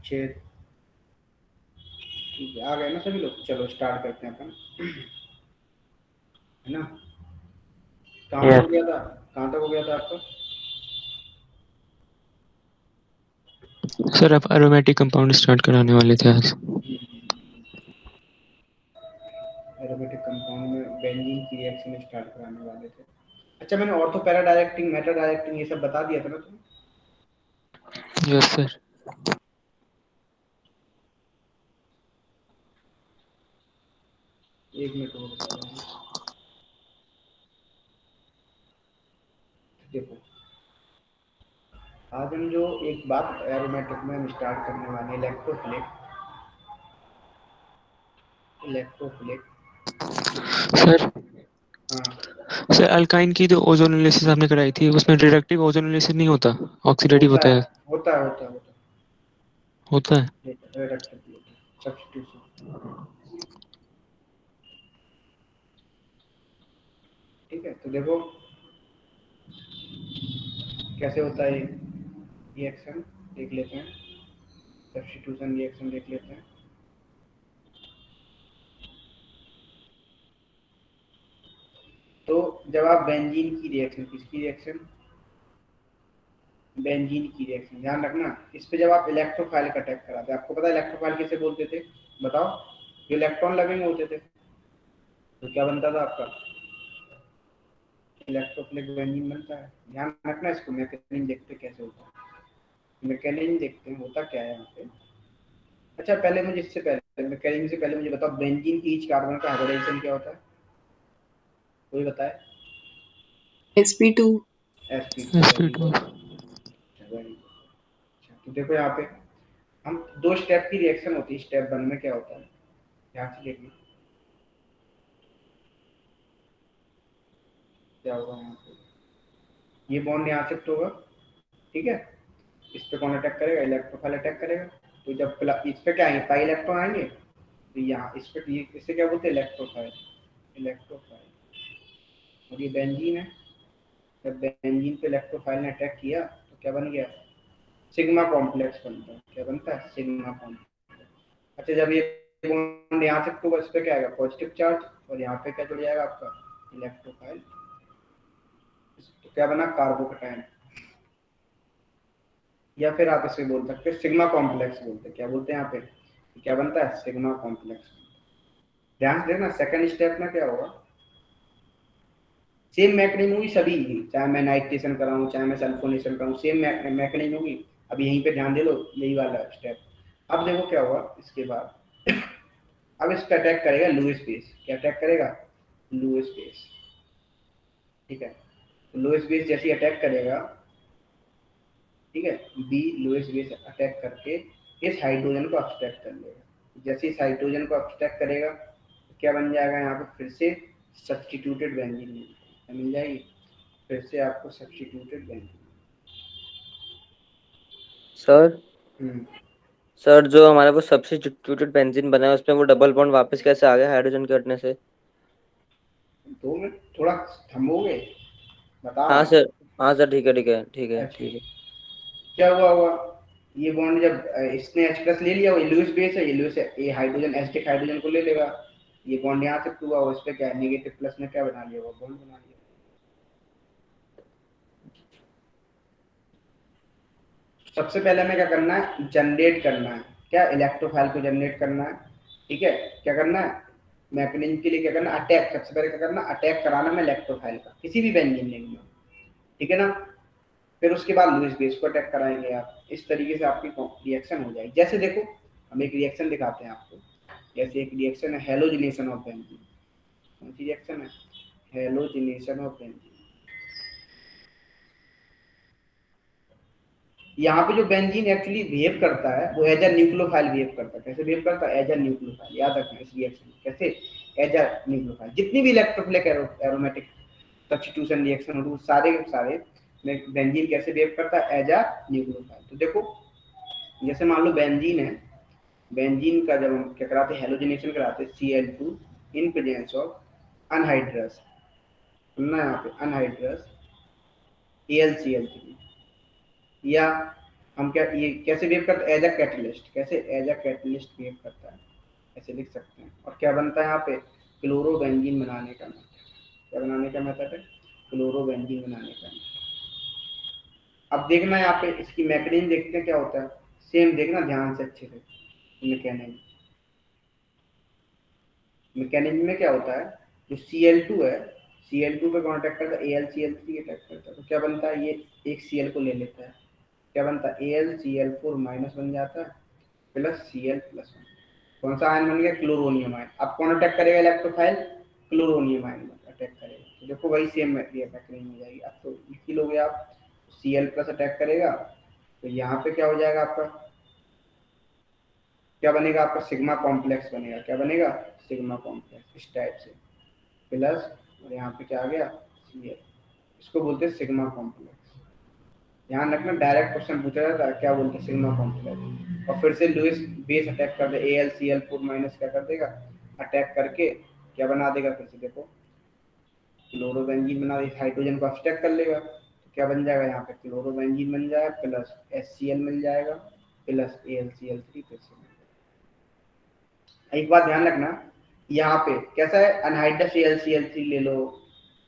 6। ठीक है, आ गए ना सभी लोग? चलो स्टार्ट करते हैं अपन, है ना? कहाँ तक हो यस गया था? कहाँ तक हो गया था आपका? सर, आप एरोमेटिक कंपाउंड स्टार्ट कराने वाले थे आज। एरोमेटिक कंपाउंड में बेंजीन की रिएक्शन स्टार्ट कराने वाले थे। अच्छा, मैंने ortho para directing, Meta directing ये सब बता दिया था ना तुम्हें? Yes sir. एक मिनट और बता रहा हूँ। देखो, आज हम जो एक बात एरोमेटिक में हम स्टार्ट करने वाले हैं, इलेक्ट्रोफिलिक। इलेक्ट्रोफिलिक। सर हाँ। सर, अल्काइन की जो ओजोनोलिसिस आपने कराई थी उसमें रिडक्टिव ओजोनोलिसिस नहीं होता, ऑक्सीडेटिव होता होता है, है। होता है, होता है, होता होता है। है। Reductive substitution. ठीक है, तो देखो कैसे होता है रिएक्शन, देख लेते हैं। सब्स्टिट्यूशन रिएक्शन देख लेते हैं। तो जब आप बेंजीन की रिएक्शन, किसकी रिएक्शन? बेंजीन की रिएक्शन, ध्यान रखना। इस पे जब आप इलेक्ट्रोफाइल का अटैक कराते हैं, आपको पता है इलेक्ट्रोफाइल किसे बोलते थे? बताओ। जो इलेक्ट्रॉन लगेंगे होते थे, तो क्या बनता था आपका? इलेक्ट्रोफिलिक बेंजीन बनता है। ध्यान रखना इसको, मैकेनिज्म देखते कैसे होता है। मैकेनिज्म देखते हैं होता क्या है यहाँ पे। अच्छा, पहले मुझे इससे पहले मैकेनिज्म से पहले मुझे बताओ, बेंजीन की ईच कार्बन का हाइब्रिडेशन क्या होता है? कोई बताए? sp2। sp2। Very sp2। Good, very good. अच्छा, तो देखो यहाँ पे हम दो स्टेप की रिएक्शन होती है। स्टेप 1 में क्या होता है, ध्यान से देखना क्या होगा यहाँ पे। ये बॉन्ड यहाँ शिफ्ट होगा, ठीक है। इस पे कौन अटैक करेगा? इलेक्ट्रोफाइल अटैक करेगा। तो जब इस पे क्या आएंगे? पाई इलेक्ट्रॉन आएंगे। तो यहाँ इस पे इसे क्या बोलते हैं? इलेक्ट्रोफाइल। इलेक्ट्रोफाइल। और ये बेंजीन है। जब बेंजीन पे इलेक्ट्रोफाइल ने अटैक किया तो क्या बन गया? सिग्मा कॉम्प्लेक्स बनता है। क्या बनता है? Sigma complex. अच्छा, जब ये बॉन्ड यहाँ शिफ्ट होगा, इस पे क्या आएगा? Positive charge. और यहाँ पे क्या जुड़ जाएगा आपका? इलेक्ट्रोफाइल। तो क्या बना? कार्बोकटायन। या फिर आप इसे बोल सकते हैं सिग्मा कॉम्प्लेक्स बोलते हैं। क्या बोलते हैं यहाँ पे? क्या बनता है? Sigma complex. ध्यान से देखना, सेकंड स्टेप में क्या होगा? सेम मैकेनिज्म होगी सभी की, चाहे मैं नाइट्रेशन कराऊं चाहे मैं सल्फोनेशन कराऊं, सेम मैकेनिज्म होगी। अब यहीं पे ध्यान दे लो, यही वाला स्टेप। अब देखो क्या हुआ इसके बाद। अब इस पे अटैक करेगा लुईस बेस। क्या अटैक करेगा? Lewis base. ठीक है, तो लुईस बेस जैसे अटैक करेगा, ठीक है, बी लुईस बेस अटैक करके इस हाइड्रोजन को अब्स्ट्रैक्ट कर लेगा। जैसे इस हाइड्रोजन को अब्स्ट्रैक्ट करेगा तो क्या बन जाएगा यहाँ पे? फिर से सब्स्टिट्यूटेड बेंजीन मिल जाएगी। फिर से आपको सब्स्टिट्यूटेड बेंजीन। सर हम्म। सर जो हमारे वो सब्स्टिट्यूटेड बेंजीन बना है उसमें वो डबल बॉन्ड वापस कैसे आ गया हाइड्रोजन के हटने से? 2 मिनट थोड़ा थमोगे? बता रहा हाँ हूँ। सर। हाँ सर, ठीक है ठीक है ठीक है अच्छा, ठीक है। क्या हुआ हुआ? ये बॉन्ड जब इसने H प्लस ले लिया, वो लुईस बेस है, ये लुईस है, ये हाइड्रोजन एसिटिक हाइड्रोजन को ले लेगा। ये बॉन्ड यहाँ से हुआ, उस पे क्या है? नेगेटिव प्लस ने क्या बना लिया? वो बॉन्ड बना लिया। सबसे पहले हमें क्या करना है? जनरेट करना है। क्या? इलेक्ट्रोफाइल को जनरेट करना है। ठीक है, क्या करना है? मैकेनिज्म के लिए क्या करना? अटैक। सबसे पहले क्या करना? अटैक कराना है इलेक्ट्रोफाइल का, किसी भी बेंजीन में। ठीक है ना? फिर उसके बाद लुईस बेस को अटैक कराएंगे आप। इस तरीके से आपकी रिएक्शन हो जाएगी। जैसे देखो, हम एक रिएक्शन दिखाते हैं आपको। जैसे एक रिएक्शन है हेलोजिनेशन ऑफ बेंजीन। कौन सी रिएक्शन है? Halogenation of benzene. यहाँ पे जो बेंजीन एक्चुअली बिहेव करता है वो एज अ न्यूक्लियोफाइल बिहेव करता है। कैसे बिहेव करता है? As a nucleophile. याद रखना इस रिएक्शन में कैसे, एज अ न्यूक्लियोफाइल। जितनी भी इलेक्ट्रोफिलिक एरोमेटिक सब्स्टिट्यूशन रिएक्शन हो, सारे के सारे में बेंजीन कैसे बिहेव करता है? As a nucleophile. तो देखो, जैसे मान लो बेंजीन है। बेंजीन का जब हम क्या कराते हैं? हेलोजिनेशन कराते हैं Cl2 in presence of anhydrous, सुनना यहाँ पे, अनहाइड्रस AlCl3, या हम क्या ये कैसे बिहेव करता है, एज अ कैटलिस्ट, कैसे एज अ कैटलिस्ट बिहेव करता है, ऐसे लिख सकते हैं। और क्या बनता है यहाँ पे, क्लोरोबेंजीन बनाने का मेथड, क्या बनाने का मेथड है, क्लोरोबेंजीन बनाने का मेथड। अब देखना यहाँ पे इसकी मैकेनिज्म देखते हैं क्या होता है, सेम देखना ध्यान से अच्छे से। मैकेनिज्म मैकेनिज्म में क्या होता है, जो Cl2 है, Cl2 पे कांटेक्ट करता है AlCl3 अटैक करता है, तो क्या बनता है, ये एक Cl को ले लेता है, क्या बनता है AlCl4 माइनस बन जाता है प्लस Cl+1। कौन सा आयन बन गया, क्लोरोनियम आयन। अब कौन अटैक करेगा इलेक्ट्रोफाइल, क्लोरोनियम आयन अटैक करेगा। तो देखो वही सेम मैकेनिज्म हो जाएगी। अब तो लिख ही लोगे आप, Cl+ अटैक करेगा तो यहाँ पे क्या हो जाएगा आपका, क्या बनेगा आपका, सिग्मा कॉम्प्लेक्स बनेगा। क्या बनेगा, सिग्मा कॉम्प्लेक्स, इस टाइप से प्लस, और यहाँ पे क्या आ गया Cl, इसको बोलते हैं सिग्मा कॉम्प्लेक्स। ध्यान रखना डायरेक्ट क्वेश्चन पूछा जाता है, क्या बोलते हैं, सिग्मा कॉम्प्लेक्स। और फिर से लुईस बेस अटैक कर दे, AlCl4 माइनस क्या कर देगा, अटैक करके क्या बना देगा, फिर से देखो क्लोरोबेंजीन बना दे, हाइड्रोजन को अटैक कर लेगा, तो क्या बन जाएगा यहाँ पे, क्लोरोबेंजीन बन जाएगा प्लस HCl मिल जाएगा प्लस AlCl3 फिर से। एक बात ध्यान रखना, यहाँ पे कैसा है, अनहाइड्रस AlCl3 ले लो,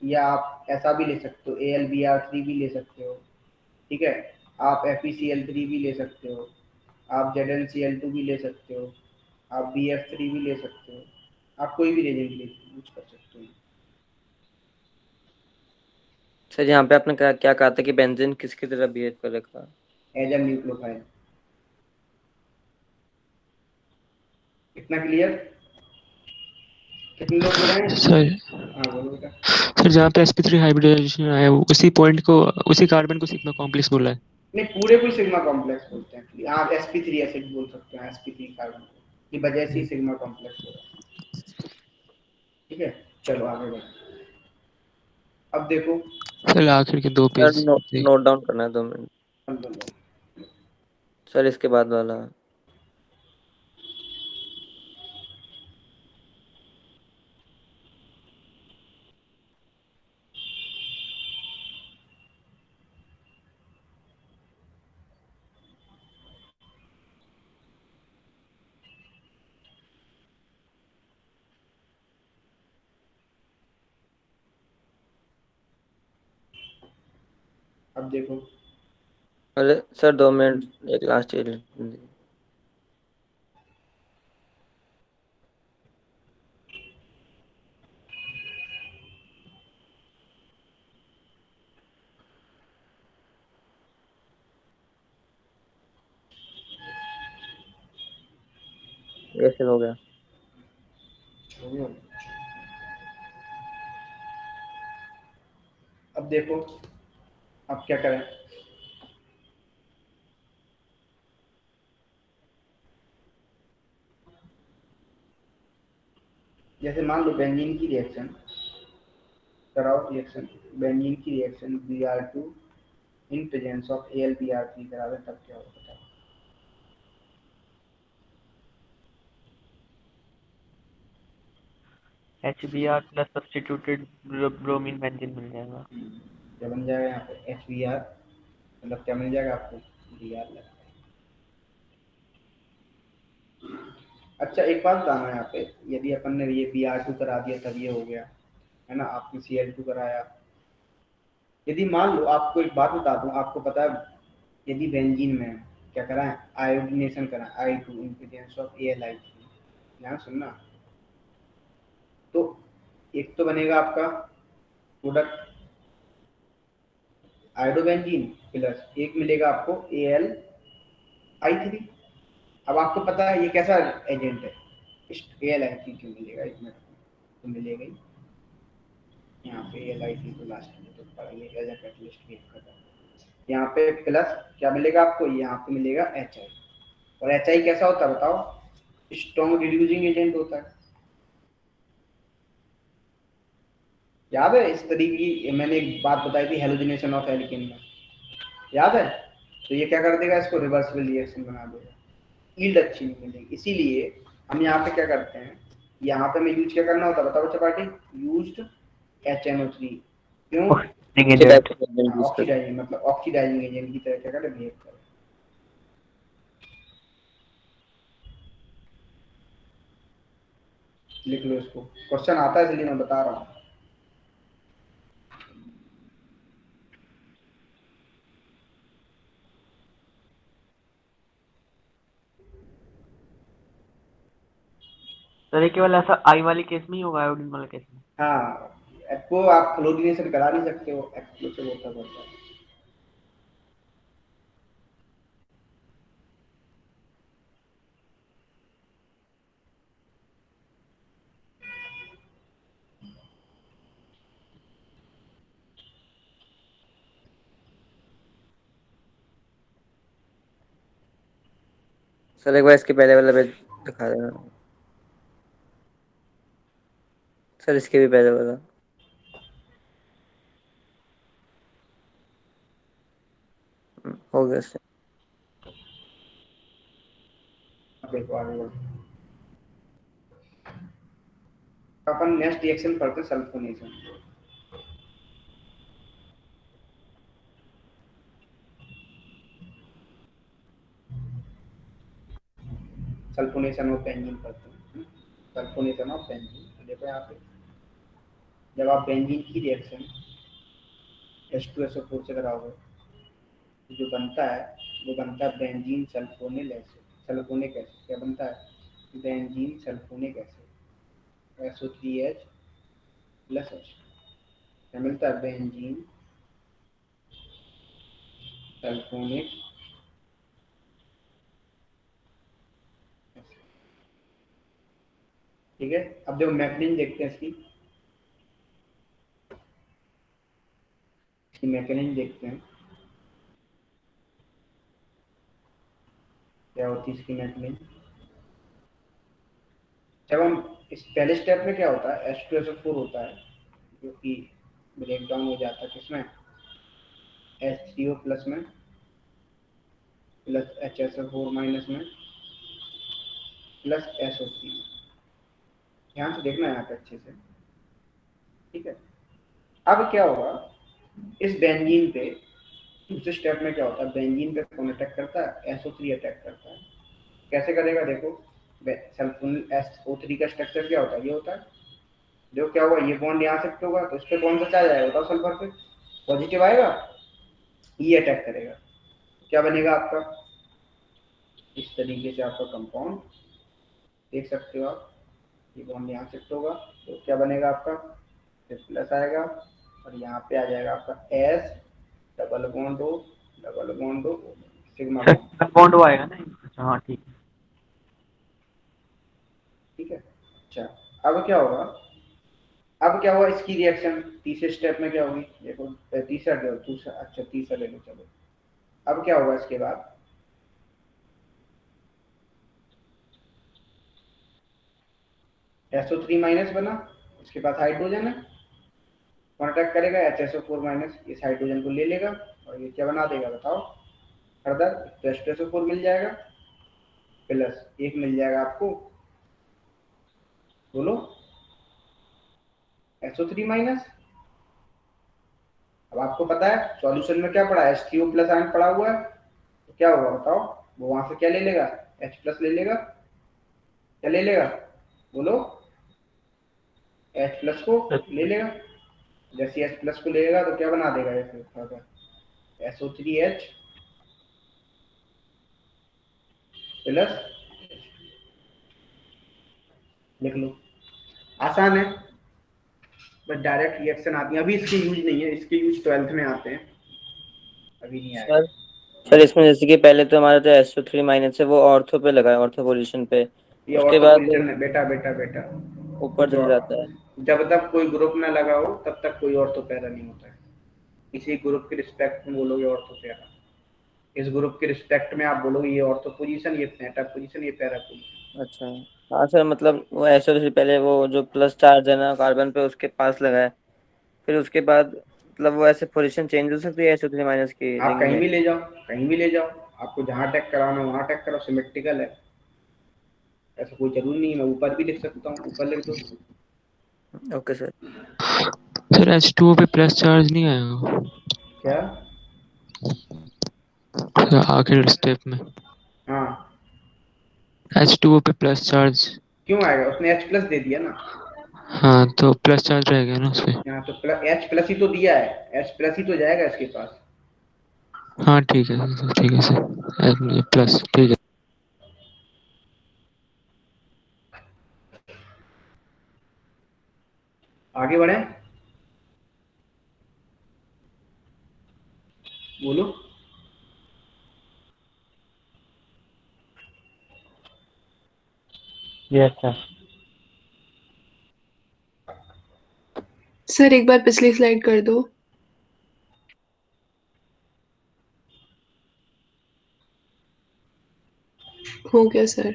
या आप ऐसा भी ले सकते हो, AlBr3 भी ले सकते हो, ठीक है, आप FeCl3 भी ले सकते हो, आप ZnCl2 भी ले सकते हो, आप BF3 भी ले सकते हो, आप कोई भी रेजेंट यूज कर सकते हो। सर यहाँ पे आपने क्या कहा था कि बेंजीन किसकी तरह बिहेव करेगा, एज अ न्यूक्लियोफाइल। इतना क्लियर, कितने लोग बोले हैं, सर हाँ बोलो बेटा। सर जहाँ पे sp3 हाइब्रिडाइजेशन आया है उसी पॉइंट को, उसी कार्बन को सिग्मा कॉम्प्लेक्स बोला है। नहीं, पूरे को सिग्मा कॉम्प्लेक्स बोलते हैं, आप sp3 एसिड बोल सकते हैं, sp3 कार्बन को, की वजह से सिग्मा कॉम्प्लेक्स हो रहा है। ठीक है, चलो आगे बढ़ो। अब देखो, सर आखिर के 2 सर पेज नोट डाउन करना है 2 मिनट। सर इसके बाद वाला, अब देखो, अरे सर 2 मिनट एक लास्ट चीज। कैसे हो गया, अब देखो, अब क्या करें, जैसे मान लो बेंजीन की रिएक्शन कराओ, रिएक्शन बेंजीन की reaction Br2 in presence of AlBr3 करा दे, तब क्या होगा बताओ। HBr plus substituted bromine benzene मिल जाएगा। क्या बन जाएगा यहाँ पे HBr, मतलब क्या मिल जाएगा आपको, Br लगा। अच्छा एक बात बताना यहाँ पे, यदि अपन ने ये Br2 करा दिया तब ये हो गया है ना, आपने Cl2 कराया, यदि मान लो, आपको एक बात बता दूं, आपको पता है यदि बेंजीन में क्या करा है, आयोडीनेशन करा I2 in presence of Al2, ध्यान सुनना, तो एक तो बनेगा आपका प्रोडक्ट आयोडोबेंजीन प्लस एक मिलेगा आपको Al(I3). अब आपको पता है ये कैसा एजेंट है, Al(I3) क्यों मिलेगा, इसमें तो मिलेगा ही, यहाँ पे Al(I3) तो लास्ट में तो पढ़ेंगे एज अ कैटलिस्ट बिहेव करता है। यहाँ पे प्लस क्या मिलेगा आपको, यहाँ पे मिलेगा HI, और HI कैसा होता है बताओ, स्ट्रॉन्ग रिड्यूसिंग एजेंट होता है। याद है इस तरीके की मैंने एक बात बताई थी हेलोजिनेशन ऑफ एल्केन में, याद है, तो ये क्या कर देगा, इसको रिवर्सिबल रिएक्शन बना देगा, यील्ड अच्छी नहीं मिलेगी। इसीलिए हम यहाँ पे क्या करते हैं, यहाँ पे हमें यूज क्या करना होता है बताओ बच्चा पार्टी, यूज्ड HNO3, क्यों, ऑक्सीडाइजिंग एजेंट। ऑक्सीडाइजिंग ऑक्सीडाइजिंग, मतलब ऑक्सीडाइजिंग एजेंट की तरह क्या करे बिहेव करे। लिख लो इसको, क्वेश्चन आता है इसलिए मैं बता रहा हूँ। सर ये केवल ऐसा आई वाले केस में ही होगा, आयोडीन वाले केस में? हाँ, आपको आप फ्लोरिनेशन करा नहीं सकते हो, एक्सप्लोसिव होता है। सर एक बार इसके पहले वाला पेज दिखा देना सर, इसके भी पहले वाला। हो गया सर। देखो आगे बढ़ो। अपन नेक्स्ट रिएक्शन करते हैं सल्फोनेशन। सल्फोनेशन ऑफ बेंजीन करते हैं। सल्फोनेशन ऑफ बेंजीन, तो देखो यहाँ पे जब आप बेंजीन की रिएक्शन H2SO4 से कराओगे तो जो बनता है वो बनता है benzene sulphonyl acid, sulphonic acid. क्या बनता है? Benzene sulphonic acid, SO3H plus H। क्या मिलता है? Benzene sulphonic acid. ठीक है, अब देखो मैकेनिज्म देखते हैं इसकी मैकेनिज्म देखते हैं क्या होती है इसकी मैकेनिज्म। जब हम इस पहले स्टेप में क्या होता है, H2SO4 होता है जो कि ब्रेक डाउन हो जाता है किसमें, H3O प्लस में प्लस HSO4 माइनस में प्लस SO3 में। ध्यान से देखना यहाँ पे अच्छे से, ठीक है। अब क्या होगा, इस बेंजीन पे दूसरे स्टेप में क्या होता है, बेंजीन पे कौन अटैक करता है? SO3 अटैक करता है। कैसे करेगा देखो, सल्फोनिल SO3 का स्ट्रक्चर क्या होता है, ये होता है। देखो क्या हुआ, ये बॉन्ड यहाँ शिफ्ट होगा तो इस पे कौन सा चार्ज आएगा बताओ, सल्फर पे पॉजिटिव आएगा, ये अटैक करेगा। क्या बनेगा आपका, इस तरीके से आपका कंपाउंड देख सकते हो आप। ये बॉन्ड यहाँ शिफ्ट होगा तो क्या बनेगा आपका, फिर प्लस आएगा और यहाँ पे आ जाएगा आपका S double bond O double bond O sigma bond. Bond आएगा ना? अच्छा हाँ ठीक है। ठीक है, अच्छा अब क्या होगा, अब क्या हुआ इसकी रिएक्शन तीसरे स्टेप में क्या होगी, देखो तीसरा दूसरा, अच्छा तीसरा ले लो चलो। अब क्या होगा इसके बाद, SO3 माइनस बना, इसके पास हाइड्रोजन है, कौन अटैक करेगा, HSO4 माइनस, इस हाइड्रोजन को ले लेगा और ये क्या बना देगा बताओ, फर्दर तो H2SO4 मिल जाएगा प्लस एक मिल जाएगा आपको, बोलो SO3 माइनस। अब आपको पता है सॉल्यूशन में क्या पड़ा है, H3O प्लस आयन पड़ा हुआ है, तो क्या होगा बताओ, वो वहां से क्या ले लेगा, H प्लस ले लेगा। क्या ले लेगा बोलो, H प्लस को ले लेगा। जैसे H प्लस को ले लेगा तो क्या बना देगा ये, फिर SO3H प्लस, लिख लो, आसान है, बस डायरेक्ट रिएक्शन आती है। अभी इसके यूज नहीं है, इसके यूज 12th में आते हैं, अभी नहीं आएगा। सर सर इसमें जैसे कि पहले तो हमारा जो SO3 माइनस है वो ऑर्थो पे लगा है, ऑर्थो पोजीशन पे। ये उसके ऑर्थो बाद पोजीशन है बेटा, बेटा बेटा, ऊपर चल जाता है। जब तक कोई ग्रुप ना लगा हो तब तक कोई ऑर्थो पैरा नहीं होता है। किसी ग्रुप के रिस्पेक्ट में बोलोगे ऑर्थो पैरा, इस ग्रुप के रिस्पेक्ट में आप बोलोगे ये ऑर्थो पोजीशन, ये मेटा पोजीशन, ये पैरा पोजीशन। अच्छा हाँ सर, मतलब वो SO3 पहले वो जो प्लस चार्ज है ना कार्बन पे उसके पास लगा है, फिर उसके बाद मतलब वो ऐसे पोजीशन चेंज हो सकती है SO3 माइनस की आप रिंग कहीं में। भी ले जाओ, कहीं भी ले जाओ, आपको जहाँ अटैक कराना वहाँ अटैक करो, सिमेट्रिकल है, ऐसा कोई जरूरी नहीं है। मैं ऊपर भी लिख सकता हूँ, ऊपर लिख दो। Okay sir. सर H2O पे प्लस चार्ज नहीं आएगा क्या, सर आखिरी स्टेप में, हाँ H2O पे प्लस चार्ज क्यों आएगा, उसने H प्लस दे दिया ना। हाँ तो प्लस चार्ज रह गया ना उसपे। यहाँ तो H प्लस ही तो दिया है, H प्लस ही तो जाएगा इसके पास। हाँ ठीक है ठीक है सर, प्लस ठीक है। आगे बढ़े, बोलो। Yes sir. सर एक बार पिछली स्लाइड कर दो। हो गया सर।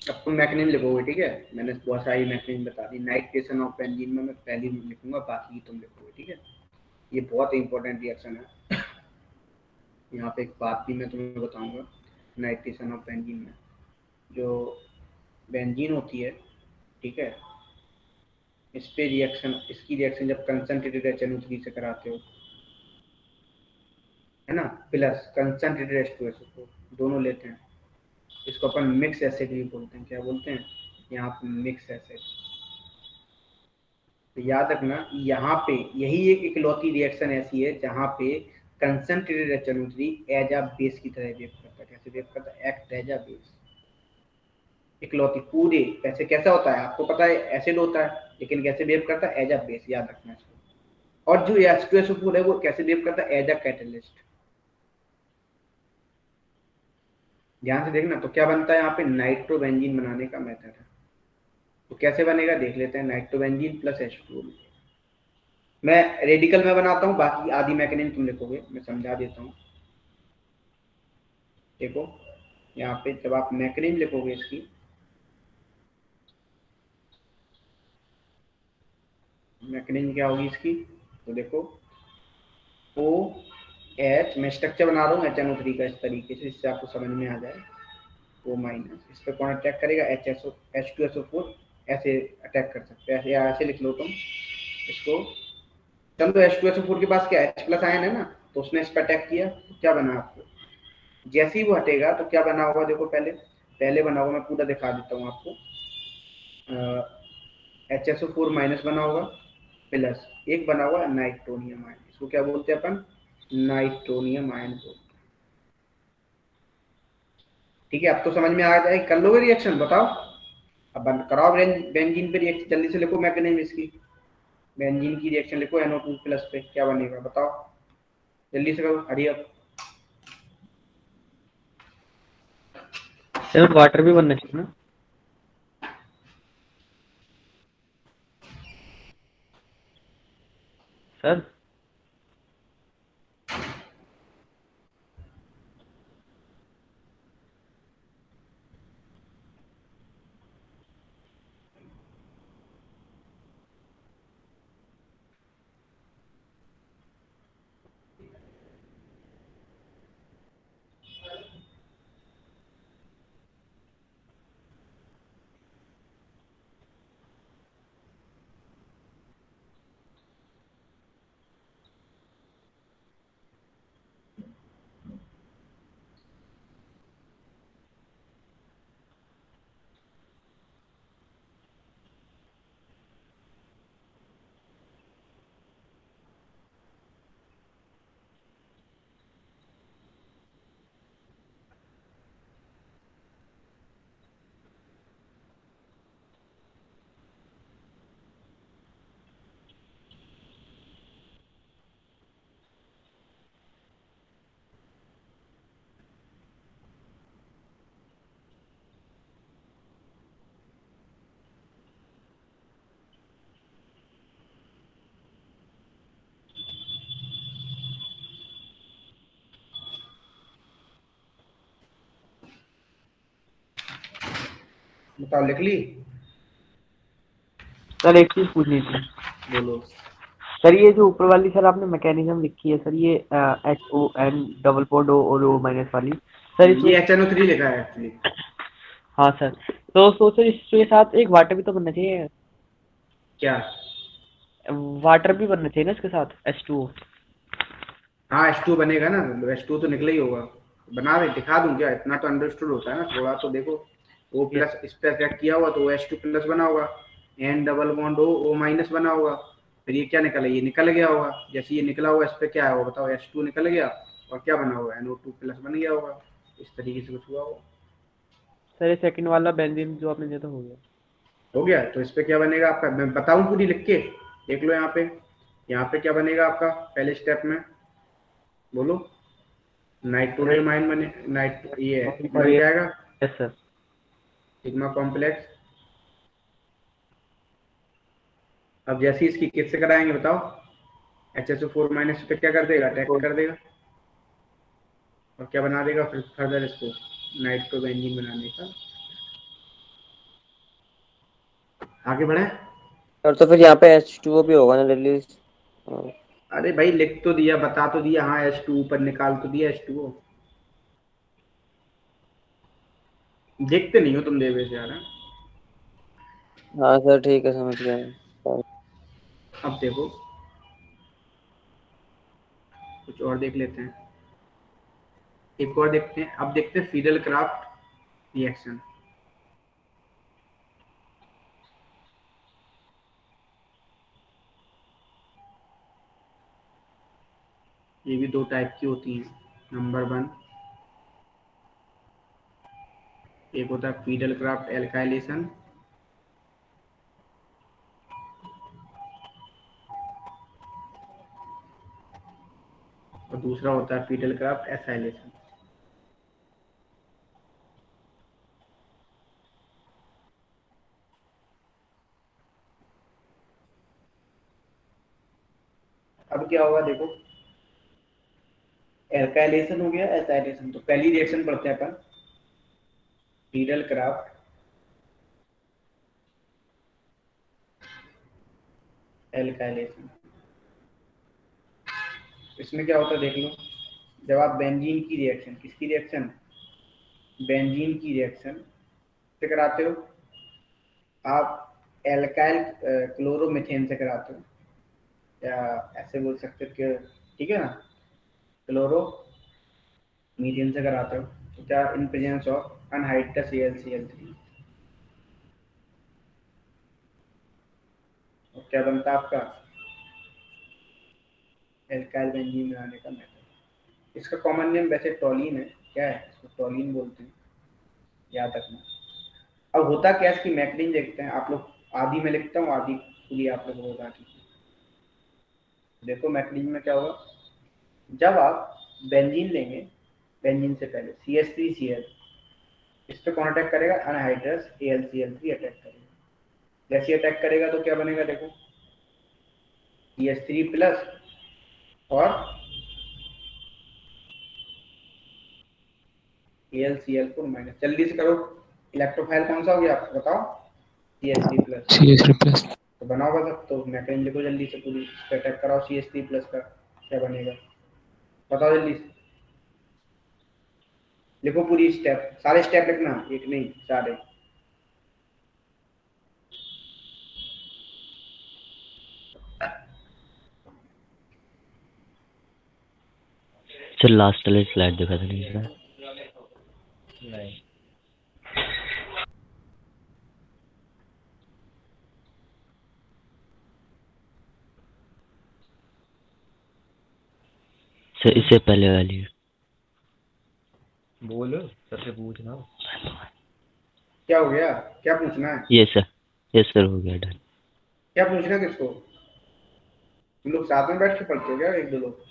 अब तुम मैकेनिज्म लिखोगे, ठीक है, मैंने बहुत सारी मैकेनिज्म बता दी। नाइट्रेशन ऑफ बेंजीन में मैं पहली लिखूंगा, बाकी तुम लिखोगे, ठीक है। ये बहुत इंपॉर्टेंट रिएक्शन है। यहाँ पे एक बात भी मैं तुम्हें बताऊंगा। नाइट्रेशन ऑफ बेंजीन में जो बेंजीन होती है, ठीक है, इस पे रिएक्शन, इसकी रिएक्शन जब कंसंट्रेटेड HNO3 से कराते हो, है ना, प्लस कंसंट्रेटेड H2SO4, दोनों लेते हैं, इसको अपन मिक्स एसिड भी बोलते हैं। क्या बोलते हैं यहाँ पे? Mix acid. तो याद रखना, यहाँ पे यही एक इकलौती रिएक्शन ऐसी है जहाँ पे concentrated HNO3 as a base की तरह बिहेव करता है। कैसे बिहेव करता है? Act as a base. इकलौती पूरे, वैसे कैसा होता है आपको पता है, एसिड होता है, लेकिन कैसे बिहेव करता है? एज अ बेस, याद रखना इसको। और जो H2SO4 है वो कैसे बिहेव करता है? As a catalyst. ध्यान से देखना, तो क्या बनता है यहाँ पे? नाइट्रोबेंजीन बनाने का मेथड है। तो कैसे बनेगा देख लेते हैं। Nitrobenzene plus H2O। मैं रेडिकल में बनाता हूँ, बाकी आदि मैकेनिज्म तुम लिखोगे, मैं समझा देता हूँ। देखो यहाँ पे जब आप मैकेनिज्म लिखोगे इसकी, मैकेनिज्म क्या होगी इसकी, तो देखो OH, मैं स्ट्रक्चर बना रहा हूँ HNO3 का इस तरीके से, इससे आपको समझ में आ जाए। O माइनस, इस पर कौन अटैक करेगा? H2SO4 ऐसे अटैक कर सकते हैं, ऐसे या ऐसे लिख लो तुम इसको। चलो H2SO4 के पास क्या H प्लस आयन है ना, तो उसने इस पर अटैक किया, तो क्या बना आपको? जैसे ही वो हटेगा तो क्या बना होगा? देखो पहले पहले बना होगा, मैं पूरा दिखा देता हूँ आपको। HSO4 माइनस बना होगा, प्लस एक बना हुआ नाइट्रोनियम आयन, इसको क्या बोलते हैं अपन? नाइट्रोनियम आयन बोलते हैं। ठीक है, अब तो समझ में आ जाए, कर लोगे रिएक्शन, बताओ। अब बंद कराओ बेंजीन पे रिएक्शन, जल्दी से लिखो मैकेनिज्म इसकी। बेंजीन की रिएक्शन लिखो NO2 प्लस पे, क्या बनेगा बताओ, जल्दी से करो, हरी अप। सर वाटर भी बनना चाहिए ना सर? बताओ, लिख ली? सर एक चीज पूछनी थी बोलो। सर, ये जो ऊपर वाली सर आपने मैकेनिज्म लिखी है सर, ये HON डबल बॉन्ड और O माइनस वाली सर, इसमें ये HNO3 लिखा है एक्चुअली। हाँ सर, तो सोचो इसके साथ एक वाटर भी तो बनना चाहिए, क्या? वाटर भी बनना चाहिए ना इसके साथ H2O। हाँ H2 बनेगा ना, H2 तो निकला ही होगा। बना रहे, दिखा दूं क्या? इतना तो अंडरस्टूड होता है ना, थोड़ा तो देखो। O प्लस इस पे अटैक किया हुआ तो OH2 प्लस बना होगा, N double bond O minus बना होगा, फिर ये क्या निकला, ये निकल गया होगा, जैसे ये निकला होगा इस पे क्या है वो बताओ, H2 निकल गया और क्या बना होगा, NO2 प्लस बन गया होगा। इस तरीके से कुछ हुआ होगा। सर ये सेकंड वाला बेंजीन जो आपने दिया था हो गया। हो गया, तो इस पे क्या बनेगा आपका, मैं बताऊं पूरी लिख के, देख लो यहाँ पे क्या बनेगा आपका पहले स्टेप में, बोलो। नाइट्रोजन आयन बने, ये बन जाएगा यस सर। Sigma complex. अब जैसे ही इसकी किससे कराएंगे बताओ, HSO4 माइनस पे क्या कर देगा, अटैक कर देगा और क्या बना देगा फिर फर्दर इसको नाइट्रोबेंजीन बनाने का। आगे बढ़े। और तो फिर यहाँ पे H2O भी होगा ना रिलीज। अरे भाई लिख तो दिया, बता तो दिया, हाँ H2 ऊपर निकाल तो दिया H2O। देखते नहीं हो तुम देवे से यार, हाँ? हाँ सर ठीक है, समझ गया मैं। अब देखो कुछ और देख लेते हैं, एक और देखते हैं। अब देखते हैं फीडल क्राफ्ट रिएक्शन। ये भी दो टाइप की होती हैं। नंबर 1 एक होता है फीडल क्राफ्ट एल्काइलेशन, और दूसरा होता है फीडल क्राफ्ट एसाइलेशन। अब क्या होगा देखो, एल्काइलेशन हो गया, एसाइलेशन। तो पहली रिएक्शन पढ़ते हैं अपन, फीडल क्राफ्ट एल्काइलेशन। इसमें क्या होता है देख लो, जब आप बेंजीन की रिएक्शन, किसकी रिएक्शन, बेंजीन की रिएक्शन से कराते हो, आप एल्काइल क्लोरोमीथेन से कराते हो, या ऐसे बोल सकते हो कि, ठीक है ना, क्लोरो मीथेन से कराते हो, तो क्या इन प्रेजेंस ऑफ अनहाइड्रस AlCl3, और क्या बनता है आपका एल्काइल बेंजीन बनाने का मेथड। इसका कॉमन नेम वैसे टॉलिन है, क्या है इसको टॉलिन बोलते हैं, याद रखना। अब होता क्या है, इसकी मैकेनिज्म देखते हैं आप लोग, आदि में लिखता हूँ, आदि पूरी आप लोग होगा कि देखो मैकेनिज्म में क्या होगा, जब आप बेंजीन लेंगे, बेंजीन से पहले CH3Cl, इस पे कौन अटैक करेगा, अनहाइड्रस AlCl3 अटैक करेगा। जैसे अटैक करेगा तो क्या बनेगा देखो, CH3 प्लस और AlCl4 माइनस। जल्दी से करो, इलेक्ट्रोफाइल कौन सा हो गया आपको बताओ, CH3 प्लस। CH3+। तो बनाओ बस, अब तो मैकेनिज्म लिखो जल्दी से पूरी, इस पे अटैक कराओ CH3 प्लस का, क्या बनेगा बताओ जल्दी से, लिखो पूरी स्टेप, सारे स्टेप लिखना, एक नहीं सारे। सर लास्ट वाली स्लाइड दिखा देंगे सर। नहीं सर इससे पहले वाली। बोलो सबसे पूछना। क्या हो गया, क्या पूछना है, ये सर हो गया डन। क्या पूछना है किसको, तुम लोग साथ में बैठ के पढ़ते हो क्या, एक दो लोग,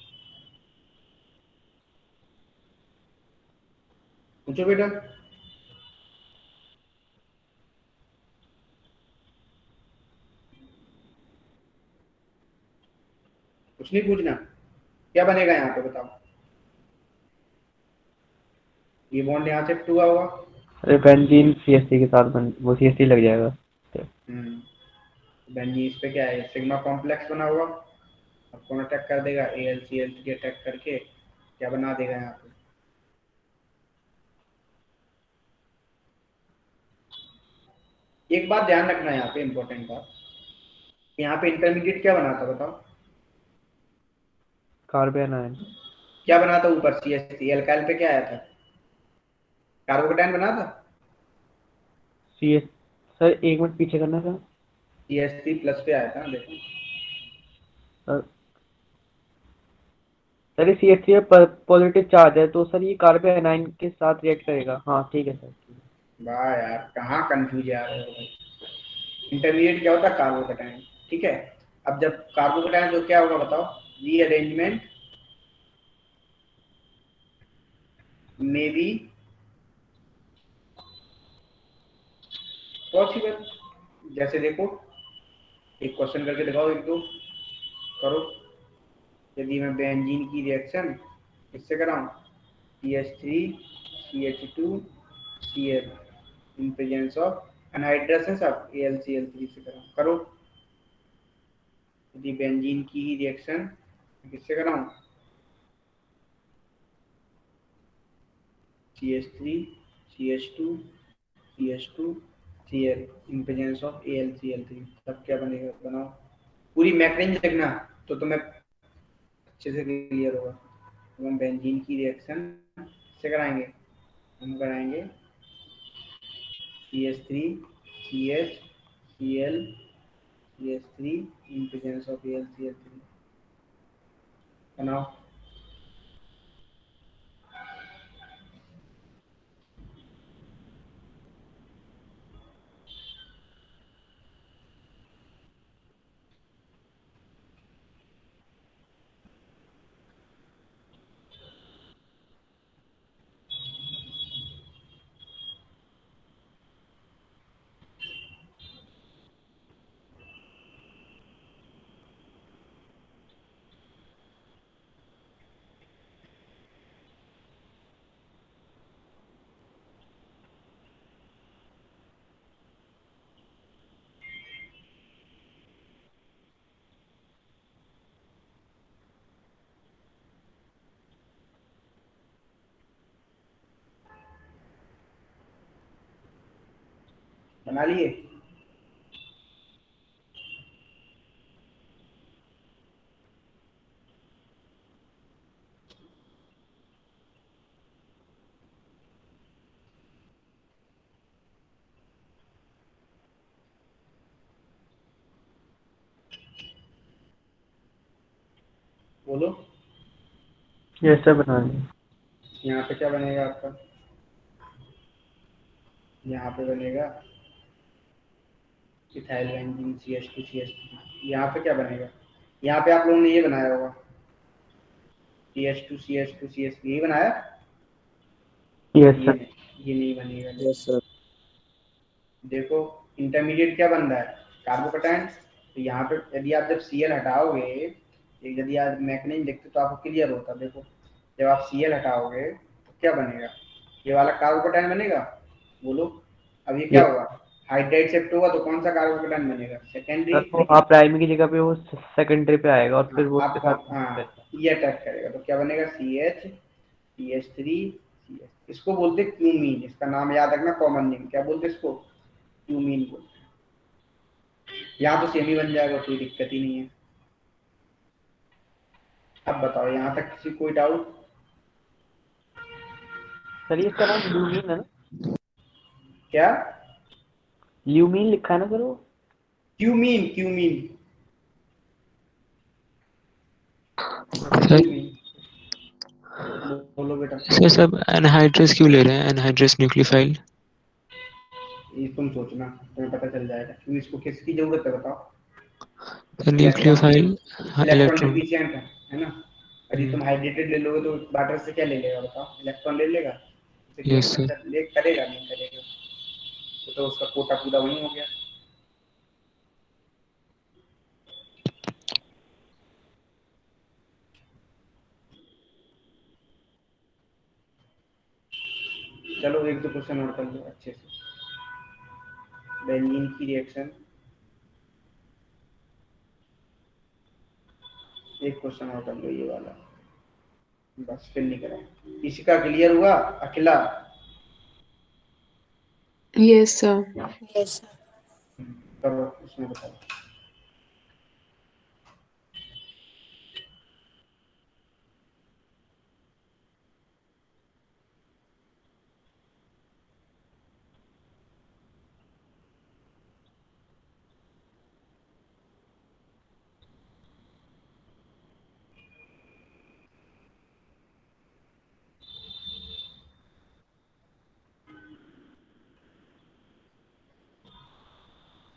पूछो बेटा। कुछ नहीं पूछना, क्या बनेगा यहाँ पे बताओ, ये बॉन्ड यहाँ से टूटा होगा, अरे बेंजीन CH3 के साथ वो CH3 लग जाएगा। बेंजीन इस पे क्या है, सिग्मा कॉम्प्लेक्स बना हुआ, अब कौन अटैक कर देगा, AlCl3 अटैक करके क्या बना देगा यहाँ पे, एक बात ध्यान रखना यहाँ पे, इंपॉर्टेंट बात, यहाँ पे इंटरमीडिएट क्या बना था बताओ, कार्बन आयन। क्या बना था ऊपर CH3, एल्काइल पे क्या आया था, कार्बोकेटाइन बना था, CS सर एक मिनट पीछे करना सर। CH3 प्लस पे आया था ना, देखो। सर सर ये CH3 पर पॉजिटिव चार्ज है, तो सर ये कार्बन एनाइन के साथ रिएक्ट करेगा। हाँ ठीक है सर। वाह यार, कहाँ कंफ्यूज आ रहे हो भाई। इंटरमीडिएट क्या होता है? कार्बोकैटायन। ठीक है, अब जब कार्बोकैटायन तो क्या होगा बताओ? Rearrangement may be possible. जैसे देखो, एक क्वेश्चन करके दिखाओ, एक दो करो। यदि मैं बेंजीन की रिएक्शन किससे कराऊं? CH3 CH2 Cl in presence of anhydrous है सब, AlCl3 से कराऊं। करो। यदि बेंजीन की ही रिएक्शन किससे कराऊं? CH3 CH2 CH2 Cl in presence of AlCl3, तब क्या बनेगा बनाओ। पूरी मैकेनिज्म देखना तो तुम्हें अच्छे से क्लियर होगा। तो हम बेंजीन की रिएक्शन से कराएंगे, हम कराएंगे CH3 CH Cl CH3 in presence of AlCl3। बनाओ। बना लिए? बोलो। यस सर बना लिया। यहाँ पे क्या बनेगा आपका? यहाँ पे बनेगा इथाइल बेंजीन CH2 CH3। यहाँ पे क्या बनेगा? यहाँ पे आप लोगों ने ये बनाया होगा, CH2 CH2 CH3 यही बनाया। यस ये सर। नहीं, ये नहीं बनेगा। Yes sir. देखो, इंटरमीडिएट क्या बन रहा है? कार्बोकैटायन। तो यहाँ पे यदि आप जब Cl हटाओगे, यदि आप मैकेनिज्म देखते तो आपको क्लियर होता। देखो, जब आप Cl हटाओगे तो क्या बनेगा? ये वाला कार्बोकैटायन बनेगा। बोलो। अब ये क्या होगा? हाइड्राइड शिफ्ट होगा तो कौन सा कार्बोकैटायन बनेगा? सेकेंडरी। सर वो आप प्राइमरी की जगह पे वो सेकेंडरी पे आएगा और फिर वो हाँ, उसके साथ आप हाँ, ये अटैक करेगा तो क्या बनेगा? CH CH3 CH। इसको बोलते क्यूमीन। इसका नाम याद रखना, कॉमन नेम क्या बोलते इसको? क्यूमीन बोलते। यहाँ तो सेम ही बन जाएगा, कोई दिक्कत ही नहीं है। अब बताओ, यहाँ तक किसी कोई डाउट? सर ये इसका नाम ल्यूमीन है ना? क्या? ल्यूमीन लिखा है ना सर वो? Cumene cumene sir cumene. बोलो बेटा। सर सब एनहाइड्रस क्यों ले रहे हैं? Anhydrous nucleophile. ये तुम सोचना, तुम्हें पता चल जाएगा। क्यों इसको किसकी जरूरत है बताओ? Sir electron, nucleophile. हाँ इलेक्ट्रॉन इलेक्ट्रॉन। डिफिशिएंट है ना। यदि तुम हाइड्रेटेड ले लोगे तो वाटर से क्या ले लेगा बताओ? इलेक्ट्रॉन ले लेगा। Yes reaction sir. ले करेगा नहीं करेगा? तो उसका कोटा पूरा वही हो गया। चलो एक दो क्वेश्चन और कर लो अच्छे से। बेंजीन की रिएक्शन, एक क्वेश्चन और कर लो ये वाला, बस फिर नहीं करें। किसी का क्लियर हुआ? अकेला? Yes, sir. करो, उसमें बताओ।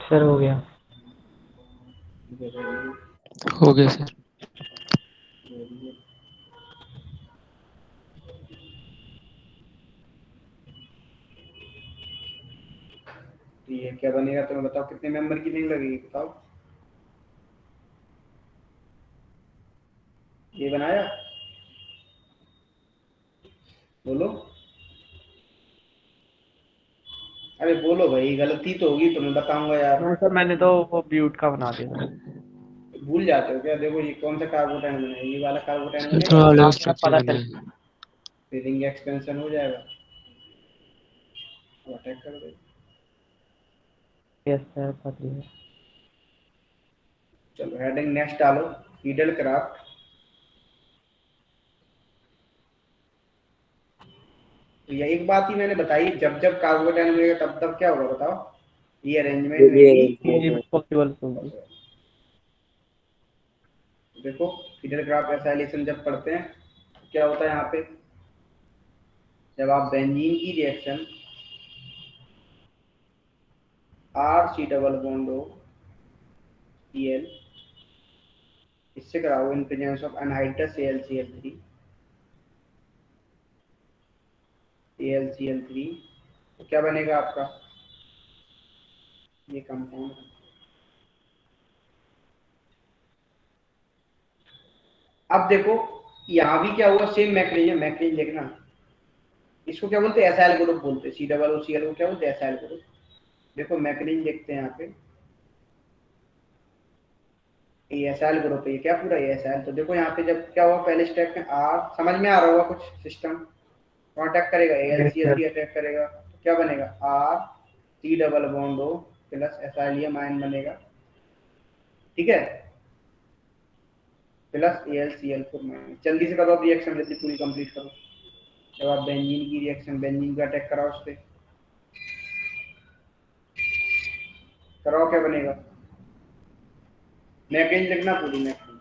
सर हो गया। हो गया सर। ये क्या बनेगा तुम्हें बताओ, कितने मेंबर की रिंग लगेगी बताओ। ये बनाया, बोलो। अरे बोलो भाई, गलती तो होगी, तुम्हें बताऊंगा यार। हाँ सर, मैंने तो वो ब्यूट का बना दिया था। भूल जाते हो क्या? देखो ये कौन सा कार्बोटाइन बनेगा, ये वाला कार्बोटाइन सर बनेगा, थोड़ा अलग हाँ सर, स्ट्रक्चर पता बना चल। है। फिर रिंग एक्सपेंशन हो जाएगा, वो अटैक कर देगा। यस सर, पता है। चलो हेडिंग नेक्स्ट डालो, नीडल क्राफ्ट। तो ये एक बात ही मैंने बताई, जब जब कार्बोटाइन बनेगा तब तब क्या होगा बताओ, ये अरेंजमेंट में भी। ये पॉसिबल होगी। देखो फीडर ग्राफ एसाइलेशन जब पढ़ते हैं तो क्या होता है यहाँ पे, जब आप बेंजीन की reaction R C double bond O C L इससे कराओ इन presence of anhydrous AlCl3 AlCl3, तो क्या बनेगा आपका ये कंपाउंड। अब देखो यहाँ भी क्या हुआ, सेम मैकेनिज्म, मैकेनिज्म देखना। इसको क्या बोलते हैं, एसाइल ग्रुप बोलते हैं, COOCl को क्या बोलते हैं, एसाइल ग्रुप। देखो मैकेनिज्म देखते हैं यहाँ पे, ये एसाइल ग्रुप है, ये क्या पूरा ये एसाइल। तो देखो यहाँ पे जब क्या हुआ पहले स्टेप में, आर समझ में आ रहा होगा कुछ सिस्टम, कौन अटैक करेगा, यस सर। AlCl3 अटैक करेगा, तो क्या बनेगा R C double bond O plus acylium ion बनेगा, ठीक है, प्लस AlCl4 माइनस। जल्दी से करो रिएक्शन, जल्दी पूरी कंप्लीट करो। जब आप बेंजीन की रिएक्शन, बेंजीन का अटैक कराओ उस पर, कराओ क्या बनेगा, मैकेनिज्म लिखना पूरी मैकेनिज्म।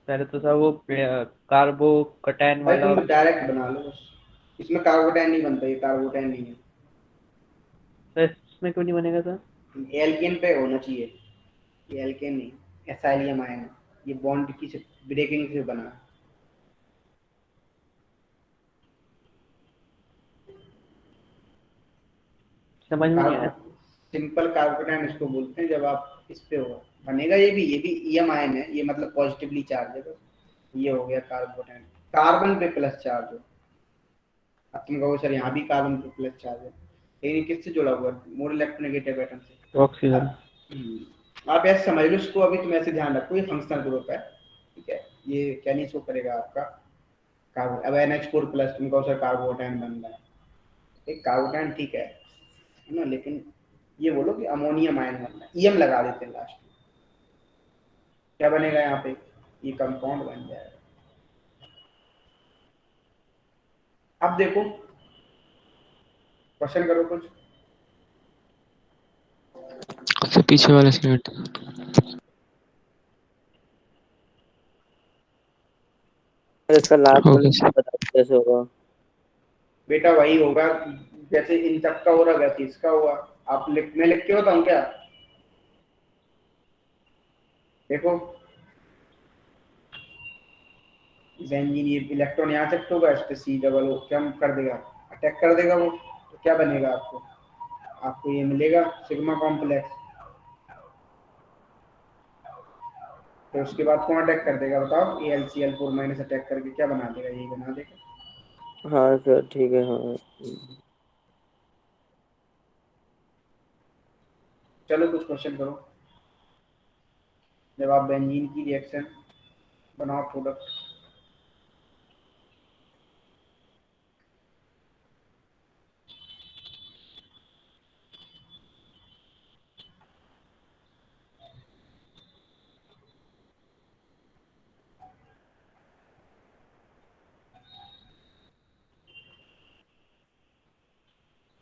पहले तो सर वो कार्बो कटायन भाई वाला। तुम डायरेक्ट बना लो बस, इसमें कार्बोटाइन नहीं बनता, ये कार्बोटाइन नहीं है, सर इसमें क्यों नहीं बनेगा सर? एल्केन पे होना चाहिए, ये एल्केन नहीं, एसाइलियम आयन है, ये बॉन्ड की से ब्रेकिंग से बना है। समझ में नहीं आया। सिंपल कार्बोटाइन इसको बोलते हैं, जब आप इस पे हो बनेगा, ये भी EM आयन है, ये मतलब पॉजिटिवली चार्ज है, तो ये हो गया कार्बोटाइन, कार्बन पे प्लस चार्ज हो। अब तुम कहो सर यहाँ भी कार्बन पे प्लस चार्ज है, लेकिन किससे जुड़ा हुआ है, मोर इलेक्ट्रोनेगेटिव एटम से। ऑक्सीजन। आप ऐसे समझ लो इसको, अभी तुम ऐसे ध्यान रखो, ये फंक्शनल ग्रुप है, ठीक है, ये क्या नहीं शो करेगा आपका कार्बन। अब NH4 प्लस तुम कहो सर कार्बोटाइन बन रहा है, एक कार्बोटाइन ठीक है ना, लेकिन ये बोलो कि अमोनियम आयन बनना है, EM लगा देते हैं लास्ट में, क्या बनेगा यहाँ पे, ये कंपाउंड बन जाएगा। अब देखो क्वेश्चन करो कुछ। सर पीछे वाला स्लाइड। इसका लास्ट हो वाला गया सर। बता दो कैसे होगा। बेटा वही होगा जैसे इन सबका हो रहा वैसे इसका हुआ। आप मैं लिख के बताऊं क्या, देखो बेंजीन, ये इलेक्ट्रॉन यहाँ शिफ्ट होगा, इस पे C डबल O क्या कर देगा, अटैक कर देगा वो, तो क्या बनेगा आपको, आपको ये मिलेगा सिग्मा कॉम्प्लेक्स। तो उसके बाद कौन अटैक कर देगा बताओ, AlCl4 माइनस अटैक करके क्या बना देगा, यही बना देगा। हाँ सर ठीक है हाँ। चलो कुछ क्वेश्चन करो, जब आप बेंजीन की रिएक्शन बनाओ प्रोडक्ट।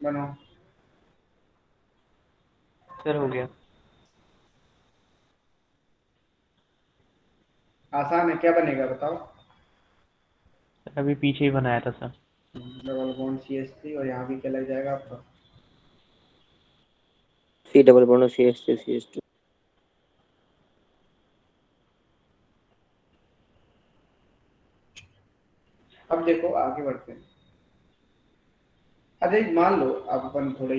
बनाओ, सर हो गया। आसान है, क्या बनेगा बताओ। अभी पीछे ही बनाया था सर। डबल बॉन्ड CH3 और यहाँ भी क्या लग जाएगा आपका C डबल बॉन्ड और CH3 CH2। अब देखो आगे बढ़ते हैं। अरे मान लो आप अपन थोड़े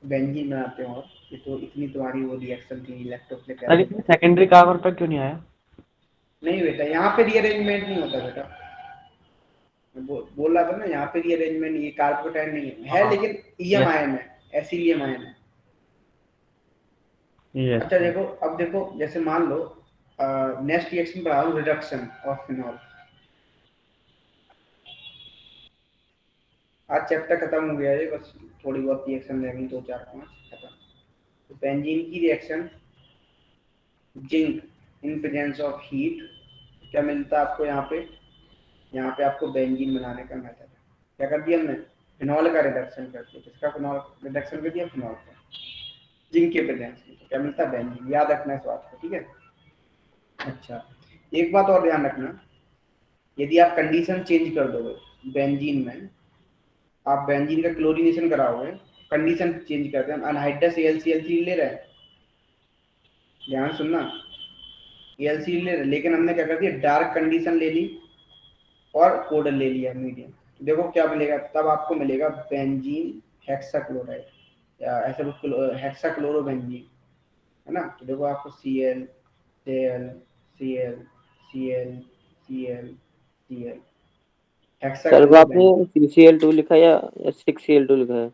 बेंजीन बनाते हो, ये तो इतनी तुम्हारी वो रिएक्शन थी सर इलेक्ट्रोफिलिक इसमें सेकेंडरी कार्बन पर क्यों नहीं आया? नहीं बेटा, यहाँ पे रीअरेंजमेंट नहीं होता बेटा। मैं बोल रहा था ना, यहाँ पे रीअरेंजमेंट, ये कार्बोटाइल नहीं है, हाँ। लेकिन ईएम आयन है, एसिलियम आयन है। यस अच्छा देखो, अब देखो जैसे मान लो नेक्स्ट रिएक्शन बढ़ा रहा हूँ, रिडक्शन ऑफ फिनॉल। आज चैप्टर खत्म हो गया है, बस थोड़ी बहुत रिएक्शन रह गई, 2 4 5 खत्म। तो बेंजीन की reaction, zinc in presence of heat, क्या मिलता है आपको यहाँ पे? यहाँ पे आपको बेंजीन बनाने का मेथड है। क्या कर दिया हमने? फिनॉल का रिडक्शन कर दिया। किसका फिनॉल रिडक्शन कर दिया? फिनॉल का, जिंक के प्रेजेंस में। तो क्या मिलता है? बेंजीन। याद रखना इस बात को, ठीक है। अच्छा, एक बात और ध्यान रखना, यदि आप कंडीशन चेंज कर दोगे बेंजीन में, आप बेंजीन का क्लोरीनेशन कराओगे, कंडीशन चेंज करते हैं, अनहाइड्रस AlCl3 ले रहे हैं, ध्यान सुनना, AlCl ले रहे हैं, लेकिन हमने क्या कर दिया, डार्क कंडीशन ले ली और कोडल ले लिया मीडियम। तो देखो क्या मिलेगा, तब आपको मिलेगा बेंजीन हेक्साक्लोराइड, या ऐसा कुछ हेक्साक्लोरोबेंजीन, है ना। तो देखो आपको Cl Cl Cl Cl Cl Cl sir वो आपने हेक्साक्लोरोबेंजीन, CCl2 लिखा या 6Cl2 लिखा है?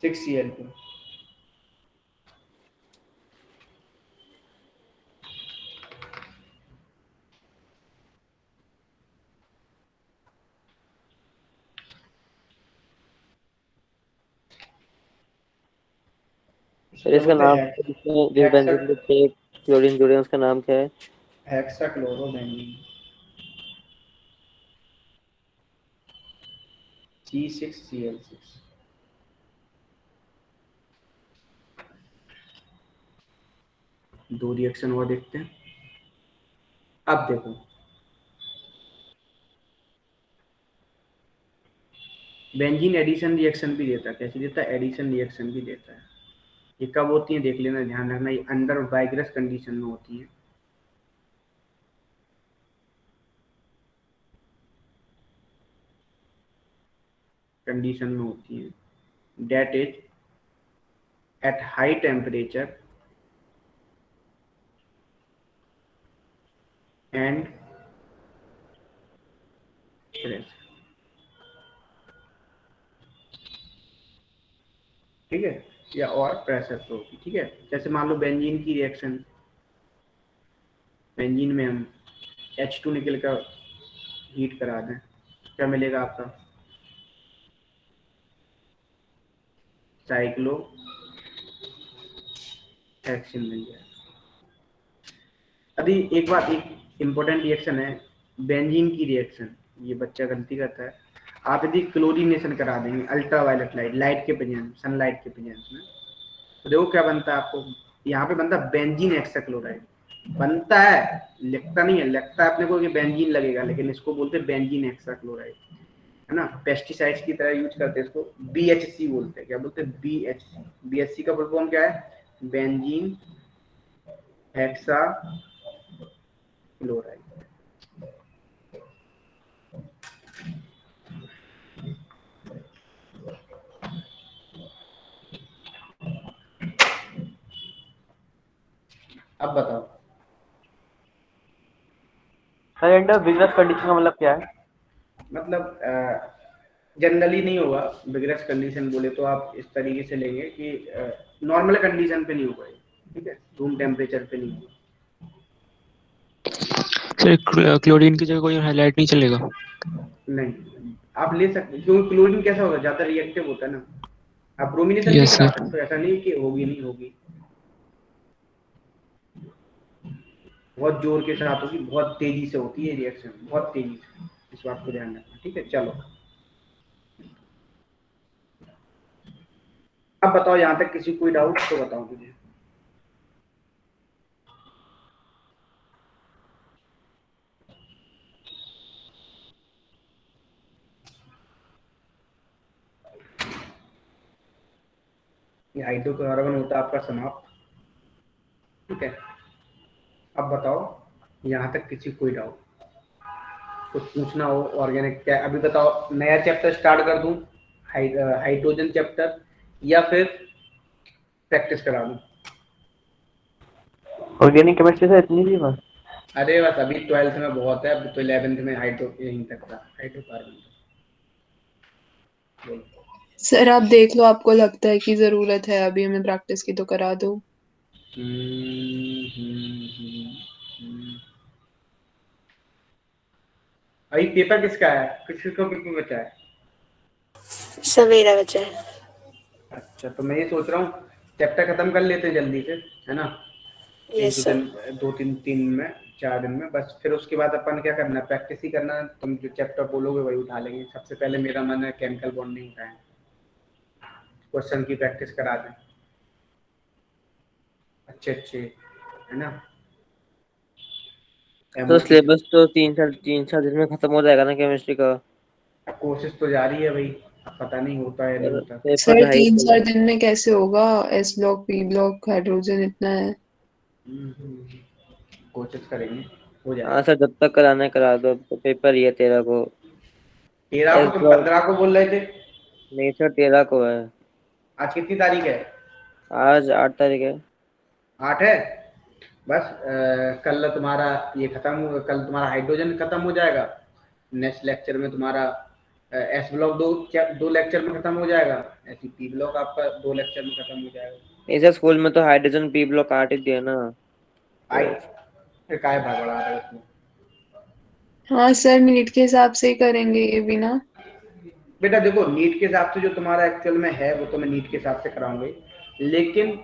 6Cl2। इसको सर क्या इसका बोलते नाम, हैं? जिस बेंजीन के 6 क्लोरीन जुड़े हैं उसका नाम क्या है? हेक्साक्लोरोबेंजीन, C6Cl6। दो रिएक्शन और देखते हैं। अब देखो, बेंजीन एडिशन रिएक्शन भी देता है। कैसे देता है? एडिशन रिएक्शन भी देता है। ये कब होती है देख लेना, ध्यान रखना, ये अंडर वाइग्रस कंडीशन में होती है। कंडीशन में होती है, that is at high temperature and pressure, ठीक है, या और प्रेशर फ्लो की, ठीक है। जैसे मान लो बेंजीन की रिएक्शन, बेंजीन में हम H2 निकल कर हीट करा दें, क्या मिलेगा आपका? साइक्लो हेक्सिन मिल जाएगा। अभी एक बात, एक इम्पोर्टेंट रिएक्शन है बेंजीन की रिएक्शन, ये बच्चा गलती करता है। आप यदि क्लोरीनेशन करा देंगे अल्ट्रा वायलेट लाइट, लाइट के प्रेजेंस, सनलाइट के प्रेजेंस में, तो देखो क्या बनता है आपको, यहाँ पे बनता है बेंजीन हेक्साक्लोराइड बनता है, लिखता नहीं है, लगता है अपने को कि बेंजीन लगेगा, लेकिन इसको बोलते हैं बेंजीन हेक्साक्लोराइड, है ना। पेस्टिसाइड्स की तरह यूज करते हैं इसको, BHC बोलते हैं। क्या बोलते हैं? BHC। BHC का फुल फॉर्म क्या है? Benzene hexa chloride. अब बताओ, सर अंडर विगरस कंडीशन का मतलब क्या है? मतलब जनरली नहीं होगा, बिगरस कंडीशन बोले तो आप इस तरीके से लेंगे कि नॉर्मल कंडीशन पे नहीं होगा ये, ठीक है, रूम टेम्परेचर पे नहीं होगा। सर क्लोरीन की जगह कोई हाईलाइट नहीं चलेगा? नहीं, आप ले सकते, क्योंकि क्लोरीन कैसा होगा, ज्यादा रिएक्टिव होता है ना। आप ब्रोमिनेशन भी यस करा सर। सकते हो, ऐसा नहीं कि होगी नहीं होगी, बहुत जोर के साथ होगी, बहुत तेजी से होती है रिएक्शन, बहुत तेजी से, इस बात को ध्यान रखना, ठीक है। चलो अब बताओ, यहाँ तक किसी कोई डाउट तो बताओ मुझे। ये हाइड्रोकार्बन होता है आपका समाप्त। ठीक है, अब बताओ यहाँ तक किसी कोई डाउट, कुछ पूछना हो ऑर्गेनिक क्या? अभी बताओ नया चैप्टर स्टार्ट कर दूं हाइड्रोजन चैप्टर, या फिर प्रैक्टिस करा दूं? ऑर्गेनिक केमिस्ट्री से इतनी थी बस? अरे बस अभी 12th में बहुत है, अभी तो 11th में हाइड्रो यहीं तक था, हाइड्रोकार्बन। सर आप देख लो, आपको लगता है कि जरूरत है अभी हमें प्रैक्टिस की तो करा दो। अभी पेपर किसका है, किसका पेपर बचा है? सवेरा बचा है। अच्छा, तो मैं ये सोच रहा हूँ चैप्टर खत्म कर लेते हैं जल्दी से, है ना? एक यस दो सर। दिन, 2-3 में, 4 दिन में बस। फिर उसके बाद अपन क्या करना है, प्रैक्टिस ही करना है। तुम जो चैप्टर बोलोगे वही उठा लेंगे। सबसे पहले मेरा मन है केमिकल बॉन्डिंग का है, क्वेश्चन की प्रैक्टिस करा दें अच्छे अच्छे, है ना? तो सिलेबस तो 3-4 दिन में खत्म हो जाएगा ना केमिस्ट्री का? कोशिश तो जारी है भाई, अब पता नहीं होता है नहीं और होता। पेपर सर है ही 3-4 तो। दिन में कैसे होगा? S block, P block, hydrogen इतना है। कोशिश करेंगे, हो हाँ जाएगा। सर, जब तक कराना है करा दो, अब तो पेपर ही है 13 को। 13 एस को? तुम ब्लॉक 15 को बोल रहे थे। नहीं सर, 13 को है। आज कितनी तारीख है? आज 8 तारीख है। 8 है। बस कल तुम्हारा ये खत्म हो, कल तुम्हारा हाइड्रोजन खत्म हो जाएगा। नेक्स्ट लेक्चर में तुम्हारा एस ब्लॉक दो लेक्चर में खत्म हो जाएगा। ऐसी पी ब्लॉक आपका 2 लेक्चर में खत्म हो जाएगा। नहीं सर, स्कूल में तो हाइड्रोजन पी ब्लॉक 8 ही दिया ना। आई, तो फिर काय भड़बड़ा रहे हो उसमें? हाँ सर, नीट के हिसाब से ही करेंगे ये भी ना। बेटा देखो, नीट के हिसाब से जो तुम्हारा एक्चुअल में है वो तो मैं नीट के हिसाब से कराऊंगा ही, लेकिन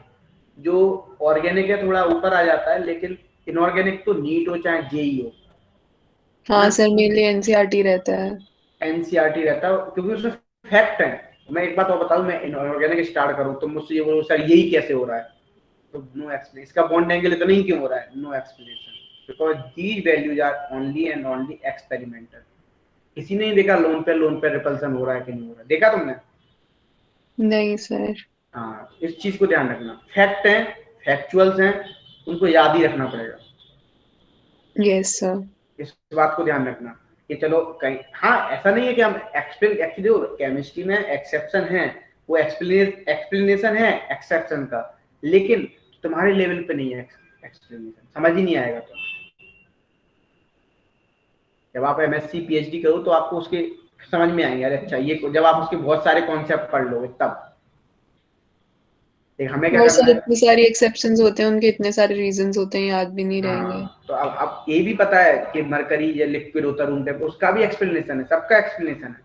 जो ऑर्गेनिक है थोड़ा ऊपर आ जाता है, लेकिन इनऑर्गेनिक तो नीट हो चाहे जेई हो, है हाँ ना? सर, मेरे लिए एनसीईआरटी रहता है। एनसीईआरटी रहता है, क्योंकि उसमें फैक्ट है। मैं एक बात और बताऊं, मैं इनऑर्गेनिक स्टार्ट करूं तो मुझसे ये बोलो सर यही कैसे हो रहा है, तो नो एक्सप्लेनेशन। इसका बॉन्ड एंगल इतना ही क्यों हो रहा है? No explanation, because these values are only and only experimental. किसी ने नहीं देखा लोन पे रिपल्सन हो रहा है कि नहीं हो रहा है, देखा तुमने? नहीं सर। हाँ, इस चीज को ध्यान रखना। फैक्ट है, फैक्चुअल्स हैं, उनको याद ही रखना पड़ेगा। Yes sir. इस बात को ध्यान रखना कि चलो कहीं, हाँ ऐसा नहीं है कि हम एक्चुअली जो केमिस्ट्री में एक्सेप्शन है वो एक्सप्लेनेशन है एक्सेप्शन का, लेकिन तुम्हारे लेवल पे नहीं है एक्सप्लेनेशन, समझ ही नहीं आएगा। तो जब आप एमएससी पीएचडी करो तो आपको उसके समझ में आएंगे, अरे अच्छा ये, जब आप उसके बहुत सारे कॉन्सेप्ट पढ़ लोगे तब। देख हमें क्या और करना सर है। इतनी सारी एक्सेप्शंस होते हैं, उनके इतने सारे रीजंस होते हैं, याद भी नहीं रहेंगे। हाँ, तो अब ये भी पता है कि मरकरी या लिक्विड होता है रूम टेम्परेचर, उसका भी एक्सप्लेनेशन है, सबका एक्सप्लेनेशन है।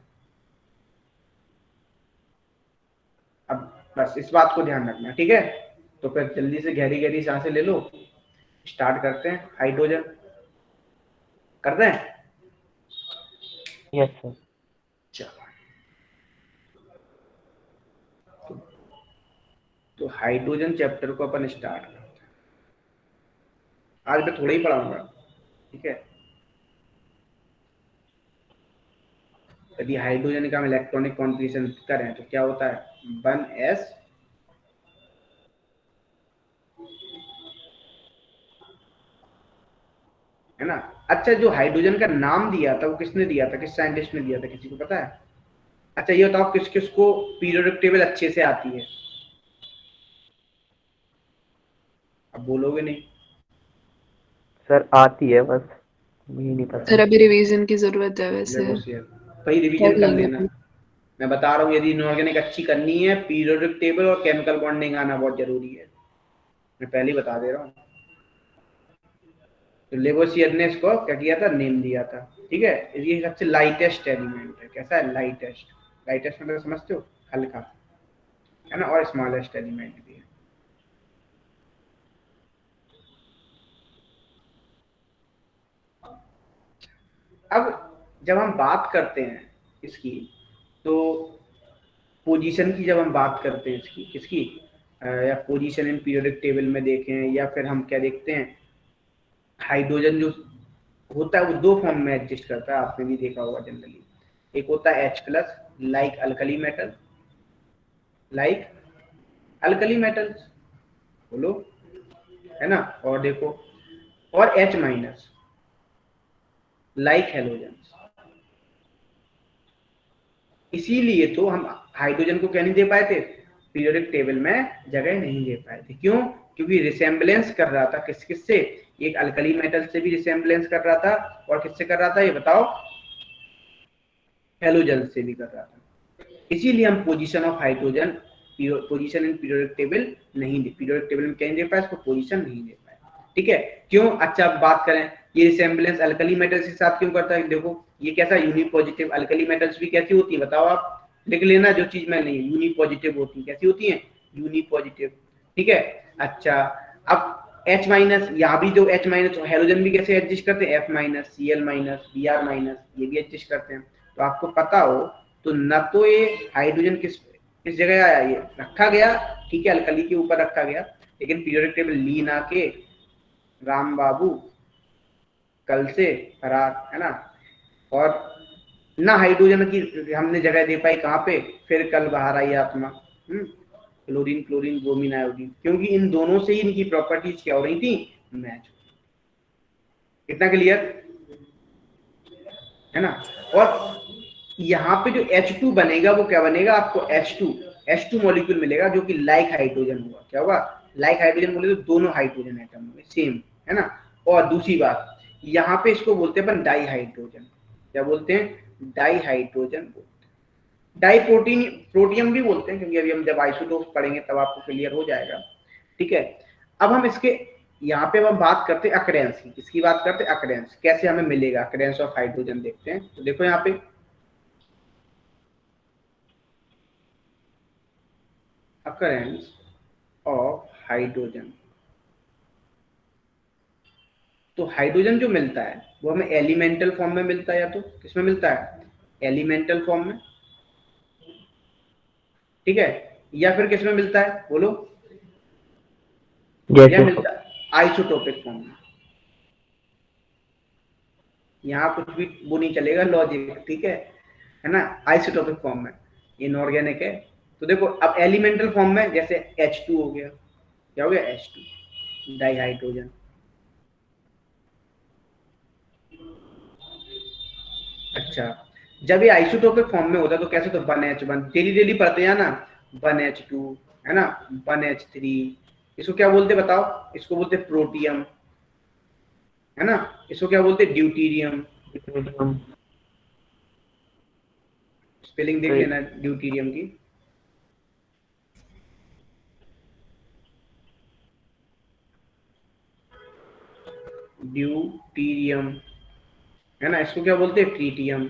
अब बस इस बात को ध्यान रखना, ठीक है? तो फिर जल्दी से गहरी गहरी सांसें ले लो, स्टार्ट करते हैं। हाइड्रोजन करते हैं। Yes sir. चलो, तो हाइड्रोजन चैप्टर को अपन स्टार्ट करते हैं। आज मैं थोड़ा ही पढ़ाऊंगा, ठीक है? यदि हाइड्रोजन का हम इलेक्ट्रॉनिक कॉन्फिगरेशन करें तो क्या होता है, 1s है ना? अच्छा, जो हाइड्रोजन का नाम दिया था वो किसने दिया था, किस साइंटिस्ट ने दिया था, किसी को पता है? अच्छा ये बताओ किस किस को पीरियोडिक टेबल अच्छे से आती है? अब बोलोगे नहीं। सर आती है, बस मुझे नहीं पता। सर अभी रिवीजन की जरूरत है वैसे। लेवोसियर, भाई रिवीजन कर कर लेंगे लेना। अभी। मैं बता रहा हूँ यदि इनऑर्गेनिक अच्छी करनी है, पीरियोडिक टेबल और केमिकल बॉन्डिंग आना बहुत जरूरी है, मैं पहले ही बता दे रहा हूँ। तो लेवोसियर ने इसको क्या किया था, नेम दिया था, ठीक है? ये सबसे लाइटेस्ट एलिमेंट है। कैसा है लाइटेस्ट? लाइटेस्ट मतलब समझते हो, हल्का, है ना? और स्मॉलेस्ट एलिमेंट भी है। अब जब हम बात करते हैं इसकी, तो पोजीशन की जब हम बात करते हैं इसकी, किसकी, या पोजीशन इन पीरियोडिक टेबल में देखें, या फिर हम क्या देखते हैं, हाइड्रोजन जो होता है वो 2 फॉर्म में एग्जिस्ट करता है, आपने भी देखा होगा जनरली। एक होता है H+, like alkali metal, like alkali metals, बोलो, है ना। और देखो, और H माइनस लाइक हेलोजेंस। इसीलिए तो हम हाइड्रोजन को क्या नहीं दे पाए थे, पीरियोडिक टेबल में जगह नहीं दे पाए थे। क्यों? क्योंकि रिसेम्बलेंस कर रहा था किस किस से, एक अल्कली मेटल से भी रिसेम्बलेंस कर रहा था, और किससे कर रहा था ये बताओ, हेलोजन से भी कर रहा था। इसीलिए हम position of hydrogen, position in periodic table नहीं दे, पीरियोडिक टेबल में क्या नहीं दे पाए, इसको पोजीशन नहीं दे पाए। ठीक है, क्यों? अच्छा अब बात करें, ये रिसेम्बलेंस अल्कली मेटल्स के साथ क्यों करता है? देखो ये कैसा यूनिपॉजिटिव, अल्कली मेटल्स भी कैसी होती है बताओ, आप लिख लेना जो चीज में नहीं, यूनिपॉजिटिव होती है। कैसी होती है? यूनिपॉजिटिव। ठीक है, अच्छा अब H माइनस, यहाँ भी जो H माइनस, हेलोजन भी कैसे एडजस्ट करते हैं, F minus, Cl minus, Br minus, ये भी एडजस्ट करते हैं। तो आपको पता हो तो न तो ये हाइड्रोजन किस जगह आया, ये रखा गया, ठीक है, अल्कली के ऊपर रखा गया, लेकिन पीरियोडिक टेबल ली ना के राम बाबू कल से फरार, है ना। और ना हाइड्रोजन की हमने जगह दे पाई कहाँ पे, फिर कल बाहर आई आत्मा, क्लोरीन क्लोरीन ब्रोमीन आयोडीन, क्योंकि इन दोनों से ही इनकी प्रॉपर्टीज क्या हो रही थी, मैच। कितना क्लियर है ना। और यहाँ पे जो H2 बनेगा वो क्या बनेगा, आपको H2 मॉलिक्यूल मिलेगा जो कि लाइक हाइड्रोजन होगा। क्या होगा? लाइक हाइड्रोजन बोले तो दोनों हाइड्रोजन एटम होंगे सेम, है ना। और दूसरी बात, यहाँ पे इसको बोलते हैं अपन डाई हाइड्रोजन। क्या बोलते हैं? डाई हाइड्रोजन बोलते हैं। डाई प्रोटियम भी बोलते हैं, क्योंकि अभी हम जब आइसोटोप पढ़ेंगे तब आपको क्लियर हो जाएगा। ठीक है, अब हम इसके यहाँ पे हम बात करते हैं अकरेंस की। किसकी बात करते हैं? अकरेंस। कैसे हमें मिलेगा अकरेंस ऑफ हाइड्रोजन, देखते हैं। तो देखो यहाँ पे occurrence of हाइड्रोजन, तो हाइड्रोजन जो मिलता है वो हमें एलिमेंटल फॉर्म में मिलता है, या तो किसमें मिलता है, एलिमेंटल फॉर्म में, ठीक है, या फिर किसमें मिलता है बोलो, या मिलता है आइसोटोपिक फॉर्म में। यहाँ कुछ भी वो नहीं चलेगा लॉजिक, ठीक है ना, आइसोटोपिक फॉर्म में, इनऑर्गेनिक है। तो देखो अब एलिमेंटल फॉर्म में जैसे H2 हो गया, क्या हो गया, H2 डाई हाइड्रोजन। अच्छा, जब ये आइसोटोपिक फॉर्म में होता है तो कैसे, तो 1H1 डेली डेली पढ़ते हैं ना, 1H2 है ना, 1H3, इसको क्या बोलते बताओ, इसको बोलते प्रोटियम, है ना, इसको क्या बोलते ड्यूटीरियम। स्पेलिंग देख लेना ड्यूटीरियम की। ड्यूटीरियम, है ना, इसको क्या बोलते हैं, ट्रीटियम।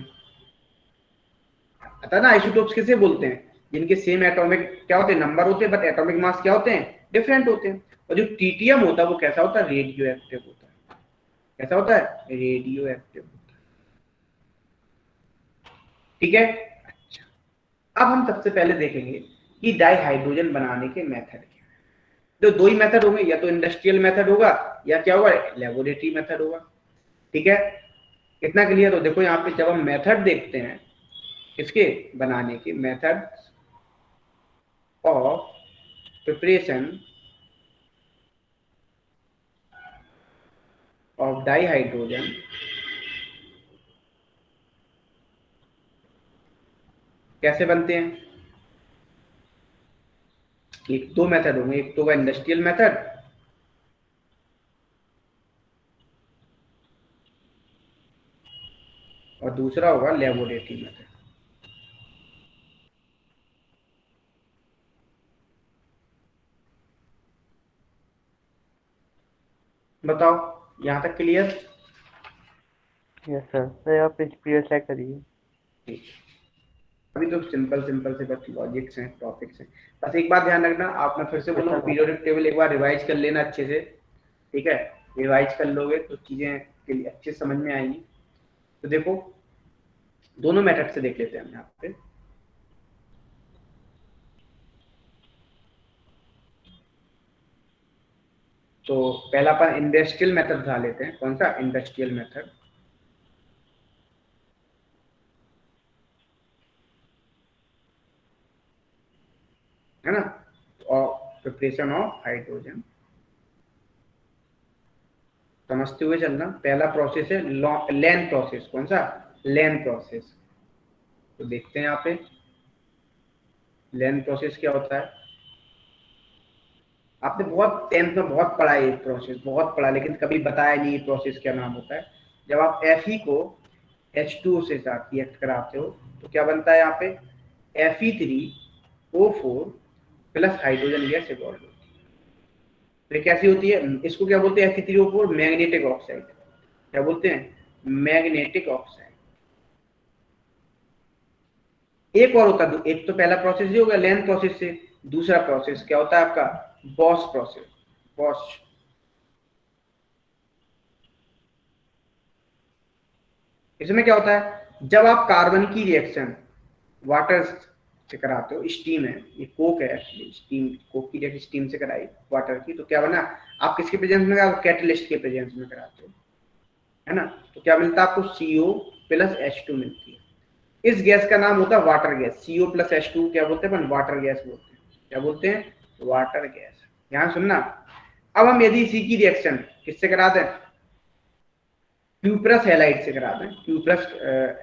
पता ना आइसोटोप्स किसे बोलते हैं, जिनके सेम एटॉमिक क्या होते हैं, नंबर होते हैं, बट एटॉमिक मास क्या होते हैं, डिफरेंट होते हैं। और जो ट्रीटियम होता है वो कैसा होता है, रेडियो एक्टिव होता है। कैसा होता है, रेडियो एक्टिव होता है। ठीक है, अच्छा अब हम सबसे पहले देखेंगे कि डाई हाइड्रोजन बनाने के मेथड क्या है। तो दो ही मेथड होंगे, या तो इंडस्ट्रियल मेथड होगा या क्या होगा, लेबोरेटरी मेथड होगा। ठीक है, कितना क्लियर हो। देखो यहाँ पे जब हम मेथड देखते हैं इसके बनाने के, method of preparation of di hydrogen, कैसे बनते हैं, एक दो मेथड होंगे, एक तो होगा इंडस्ट्रियल मेथड, और दूसरा होगा लेबोरेटरी मेथड। बताओ यहाँ तक क्लियर। Yes sir. सर आप प्रीवियस स्लाइड करिए। ठीक, अभी तो सिंपल सिंपल से बस लॉजिक्स हैं, टॉपिक्स हैं। बस एक बात ध्यान रखना, आप, मैं फिर से बोलूँ, पीरियोडिक टेबल एक बार रिवाइज कर लेना अच्छे से। ठीक है, रिवाइज कर लोगे तो चीजें के लिए अच्छे समझ में आएंगी। तो देखो दोनों मेथड से देख लेते हैं हम यहाँ पे। तो पहला अपन इंडस्ट्रियल मेथड उठा लेते हैं। कौन सा, इंडस्ट्रियल मेथड। है ना, और प्रिपरेशन ऑफ हाइड्रोजन। समझते हुए चलना। पहला प्रोसेस है लेन प्रोसेस। कौन सा? लेन प्रोसेस। तो देखते हैं यहाँ पे लेन प्रोसेस क्या होता है। आपने बहुत 10th में बहुत पढ़ा है ये प्रोसेस, बहुत पढ़ा, लेकिन कभी बताया नहीं ये प्रोसेस क्या नाम होता है। जब आप Fe को H2O से साथ रिएक्ट कराते हो तो क्या बनता है यहाँ पे? Fe3O4 plus hydrogen gas evolve होती है। तो कैसी होती है? इसको क्या बोलते हैं? Fe3O4 magnetic oxide. क्या बोलते हैं? Magnetic oxide. एक और होता है, एक तो पहला प्रोसेस ये हो गया लेन प्रोसेस से। दूसरा प्रोसेस क्या होता है आपका? Bosch process. बॉश। इसमें क्या होता है? जब आप कार्बन की रिएक्शन वाटर से कराते हो, स्टीम है, ये कोक है एक्चुअली, स्टीम, कोक की रिएक्शन स्टीम से कराई वाटर की, तो क्या बना? आप किसके प्रेजेंस में? आप कैटलिस्ट के प्रेजेंस में कराते हो, है ना? तो क्या मिलता है आपको? CO प्लस H2 मिलती है। इस गैस का नाम होता है water gas. CO plus H2 क्या बोलते हैं? वाटर गैस बोलते हैं। क्या बोलते हैं? Water gas. ध्यान सुनना। अब हम यदि इसी की रिएक्शन किससे करा दें? क्यूप्रस हैलाइड से करा दें। Cuprous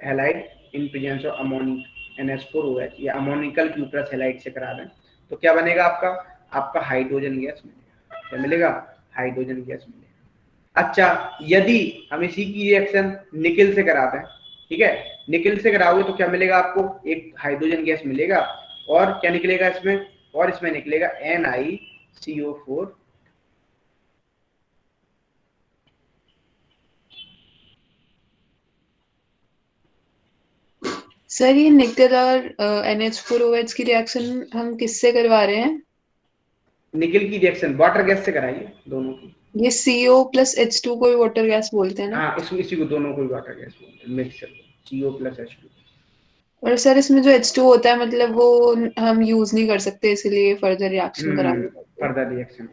halide in presence of ammonic NH4OH या अमोनिकल क्यूप्रस हैलाइड से करा दें तो क्या बनेगा आपका? आपका हाइड्रोजन गैस मिलेगा। क्या मिलेगा? हाइड्रोजन गैस मिलेगा। अच्छा, यदि हम इसी की रिएक्शन निकिल से करा दें, ठीक है, निकिल से कराओगे तो क्या मिलेगा आपको? एक हाइड्रोजन गैस मिलेगा और क्या निकलेगा इसमें? और इसमें निकलेगा NiCO4। सर ये निकल और NH4OH की रिएक्शन हम किससे करवा रहे हैं? निकिल की रिएक्शन वाटर गैस से कराइए दोनों की। ये CO प्लस H2 को वाटर गैस बोलते हैं ना? हाँ, इसी को दोनों को वाटर गैस बोलते हैं, मिक्सचर को, CO प्लस H2। और सर इसमें जो H2 होता है मतलब वो हम यूज नहीं कर सकते, इसीलिए फर्दर रिएक्शन करानी पड़ती है। Further reaction.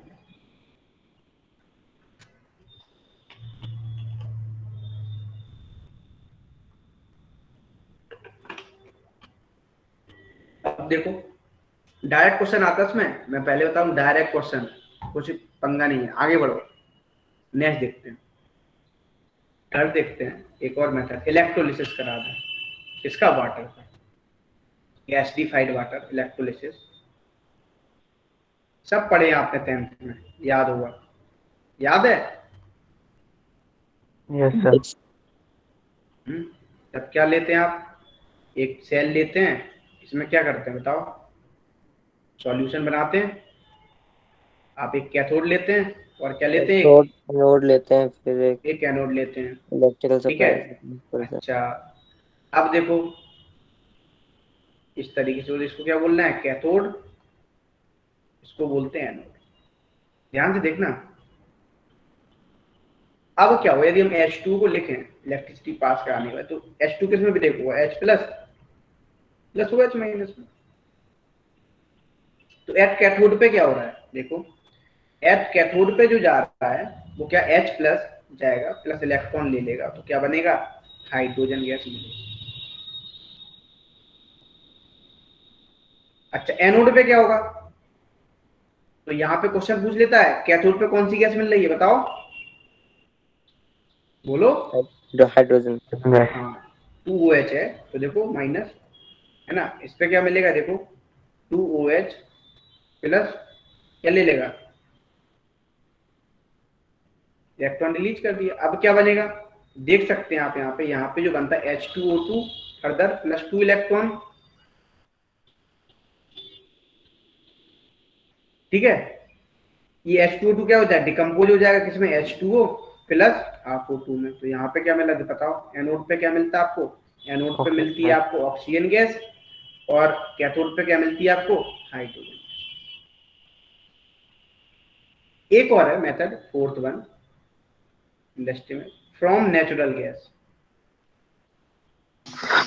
अब देखो डायरेक्ट क्वेश्चन आता है इसमें। मैं पहले बताऊं डायरेक्ट क्वेश्चन, कुछ पंगा नहीं है। आगे बढ़ो, नेक्स्ट देखते हैं। थर्ड देखते हैं एक और मेथड, इलेक्ट्रोलिसिस करा दें। किसका? वाटर का, गैसिडिफाइड वाटर, इलेक्ट्रोलिसिस। सब पढ़े हैं आपने 10th में, याद होगा। याद है? Yes sir. तब क्या लेते हैं आप? एक सेल लेते हैं, इसमें क्या करते हैं बताओ? सॉल्यूशन बनाते हैं। आप एक कैथोड लेते हैं और क्या लेते हैं? एनोड लेते हैं, फिर एक एनोड लेते हैं। इलेक्ट्रिकल ठीक है। सप्लाई। अच्छा, अब देखो इस तरीके से, इसको क्या बोलना है? कैथोड, इसको बोलते हैं एनोड। ध्यान से देखना। अब क्या हो, यदि हम H2 को लिखें इलेक्ट्रिसिटी पास कराने वाले, तो H2 किस में भी देखो, H plus plus OH minus में। तो एट कैथोड पे क्या हो रहा है? देखो एट कैथोड पे जो जा रहा है वो क्या? H प्लस जाएगा, प्लस इलेक्ट्रॉन ले लेगा, तो क्या बनेगा? हाइड्रोजन गैस मिलेगा। अच्छा, एनोड पे क्या होगा? तो यहाँ पे क्वेश्चन पूछ लेता है कैथोड पे कौन सी गैस मिल रही है बताओ, बोलो। हाइड्रोजन। हाँ, 2OH है तो देखो माइनस, है ना? इस पे क्या मिलेगा? देखो 2OH प्लस क्या ले लेगा? इलेक्ट्रॉन रिलीज कर दिया। अब क्या बनेगा देख सकते हैं आप यहाँ पे जो बनता है H2O2 फर्दर प्लस 2 इलेक्ट्रॉन, ठीक है। ये H2O2 क्या होता है? डिकम्पोज हो जाएगा किसमें? H2O प्लस हाफ O2 में। तो यहाँ पे क्या मिला बताओ? एनोड पे क्या मिलता है आपको? एनोड पे मिलती है आपको ऑक्सीजन गैस और कैथोड पे क्या मिलती है आपको? हाइड्रोजन। एक और है मेथड, फोर्थ वन इंडस्ट्री में, फ्रॉम नेचुरल गैस।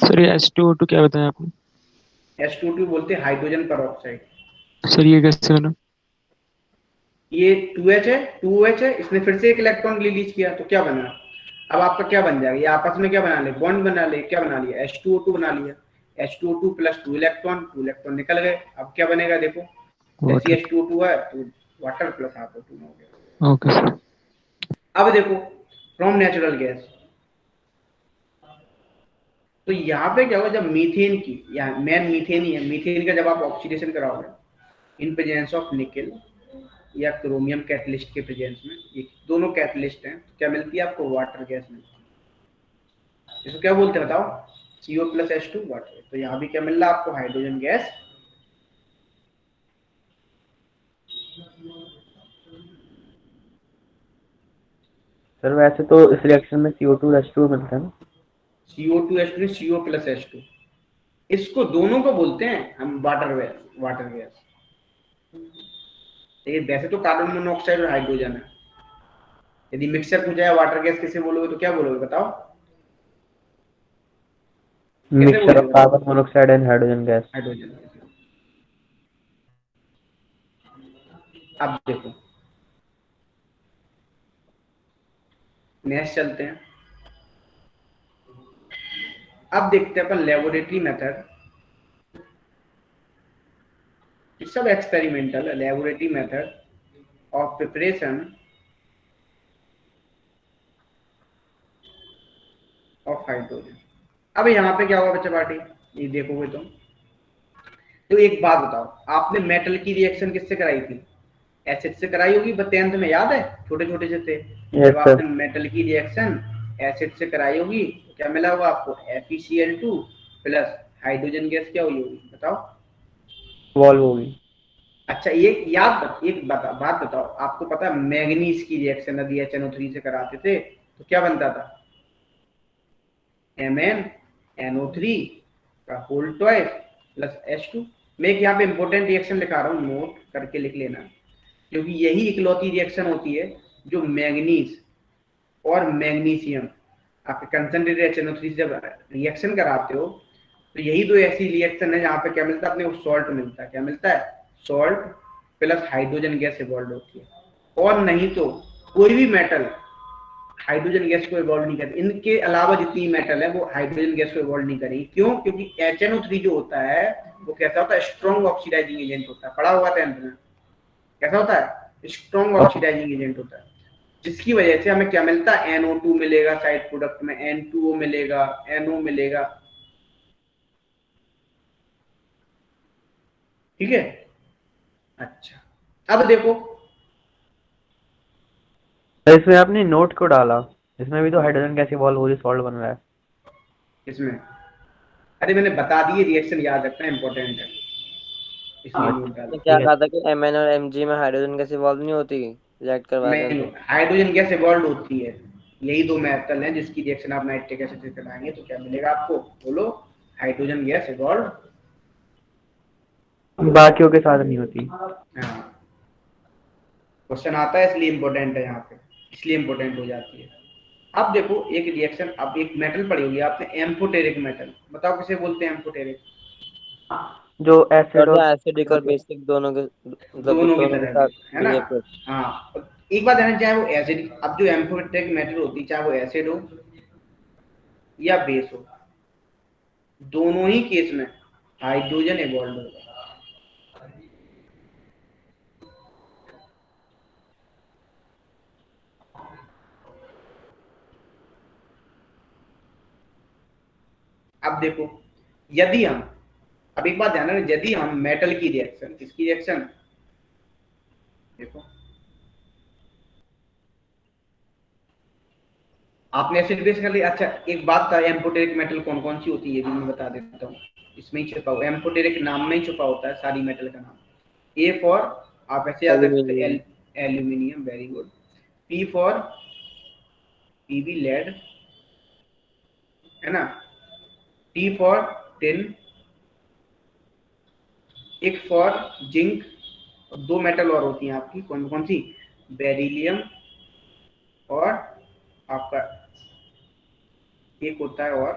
सर ये H2O2 क्या बताया आपने? H2O2 बोलते हैं हाइड्रोजन पर ऑक्साइड। सर ये कैसे बना? ये 2H है, 2OH है, इसने फिर से एक इलेक्ट्रॉन रिलीज किया तो क्या बना? अब आपका क्या बन जाएगा? ये आपस में क्या बना ले? बॉन्ड बना ले। क्या बना लिया? H2O2 बना लिया। H2O2 प्लस 2 इलेक्ट्रॉन, 2 इलेक्ट्रॉन निकल गए। अब क्या बनेगा देखो, वाटर। CH2O2 है तो वाटर प्लस हाफ O2 हो गया। Okay sir. अब देखो फ्रॉम नेचुरल गैस, तो यहाँ पे क्या होगा, जब मीथेन की, या मेन मीथेन ही है, मीथेन का जब आप ऑक्सीडेशन कराओगे इन प्रेजेंस ऑफ निकल या क्रोमियम कैटलिस्ट के प्रेजेंस में, ये दोनों कैटलिस्ट हैं, क्या मिलती है आपको, वाटर गैस मिलती है। इसको क्या बोलते हैं बताओ, CO+H2 वाटर। तो यहाँ भी क्या मिल रहा है आपको, हाइड्रोजन गैस। सर वैसे तो इस रिएक्शन में CO2H2 मिलता है ना। CO2H2 CO+H2, इसको दोनों को बोलते हैं हम वाटर गैस। ये वैसे तो कार्बन मोनोऑक्साइड और हाइड्रोजन है। यदि मिक्सचर पूछा है वाटर गैस किसे बोलोगे तो क्या बोलोगे बताओ, mixture of carbon monoxide and hydrogen gas. Hydrogen. अब देखो नेक्स्ट चलते हैं। अब देखते हैं अपन लेबोरेटरी मेथड, सब एक्सपेरिमेंटल है, laboratory method of preparation of hydrogen. अब यहाँ पे क्या होगा बच्चा पार्टी, ये देखोगे तुम तो एक बात बताओ, आपने मेटल की रिएक्शन किससे कराई थी, एसिड से कराई होगी, 10th में याद है, छोटे छोटे से थे। जब आपने मेटल की रिएक्शन एसिड से कराई होगी तो क्या मिला होगा आपको, FeCl2 प्लस हाइड्रोजन गैस क्या हुई होगी बताओ, वॉल्व होगी। अच्छा एक बात बताओ, आपको पता है मैग्नीज की रिएक्शन यदि HNO3 से कराते थे तो क्या बनता था, MnNO3 का होल ट्वाइस प्लस H2। मैं एक यहाँ पे इंपॉर्टेंट रिएक्शन लिखा रहा हूँ, नोट करके लिख लेना, क्योंकि यही इकलौती रिएक्शन होती है जो मैग्नीज और मैग्नीशियम आपके कंसंट्रेटेड HNO3 से जब रिएक्शन कराते हो तो यही दो ऐसी रिएक्शन है जहाँ पे क्या मिलता है अपने को, सॉल्ट मिलता है। क्या मिलता है, salt plus hydrogen gas evolve होती है, और नहीं तो कोई भी मेटल हाइड्रोजन गैस को इवॉल्व नहीं करती। इनके अलावा जितनी मेटल है वो हाइड्रोजन गैस को इवॉल्व नहीं करेगी। क्यों, क्योंकि HNO3 जो होता है वो कैसा होता है, स्ट्रॉन्ग ऑक्सीडाइजिंग एजेंट होता है। पढ़ा हुआ था में, कैसा होता है, स्ट्रॉन्ग ऑक्सीडाइजिंग एजेंट होता है, जिसकी वजह से हमें क्या मिलता है, NO2 मिलेगा, साइड प्रोडक्ट में N2O मिलेगा, NO मिलेगा, ठीक है। अच्छा अब देखो इसमें आपने नोट को डाला, इसमें भी तो हाइड्रोजन गैस इवॉल्व हो रही, सॉल्ट बन रहा है इसमें, अरे मैंने बता दिए, रिएक्शन याद रखना इंपॉर्टेंट है, इसलिए नोट डाला। क्या कहा था कि Mn और Mg में हाइड्रोजन गैस इवॉल्व नहीं होती, रिएक्ट करवा दें तो हाइड्रोजन गैस इवॉल्व होती है, यही दो मेटल हैं जिसकी रिएक्शन आप नाइट्रिक एसिड से कराएंगे तो क्या मिलेगा आपको, बोलो, हाइड्रोजन गैस इवॉल्व, बाकियों के साथ नहीं होती। हाँ क्वेश्चन आता है इसलिए इम्पोर्टेंट है यहाँ पे, इसलिए इम्पोर्टेंट हो जाती है। अब देखो एक रिएक्शन, अब एक मेटल पड़ी होगी आपने, एम्फोटेरिक मेटल, बताओ किसे बोलते हैं एम्फोटेरिक, जो एसिड और एसिडिक और बेसिक दोनों के की तरह है ना। behave करते हाँ एक बात है ना, चाहे वो एसिड, अब जो एम्फोटेरिक मेटल होती है चाहे वो एसिड हो या बेस हो, दोनों ही केस में हाइड्रोजन इवॉल्व होगा। अब देखो यदि हम, अब एक बात ध्यान रखना, यदि हम मेटल की रिएक्शन, किसकी रिएक्शन, देखो आपने एसिड बेस कर लिया। अच्छा एक बात था, एम्फोटेरिक मेटल कौन कौन सी होती है ये भी मैं बता देता हूँ, इसमें ही छुपा हुआ, एम्फोटेरिक नाम में ही छुपा होता है सारी मेटल का नाम। ए फॉर, आप ऐसे याद रख सकते हैं, aluminium, very good. P for PB, lead, है ना। टी फॉर टिन, एक फॉर जिंक, दो मेटल और होती हैं आपकी, कौन कौन सी, बेरिलियम और आपका एक होता है और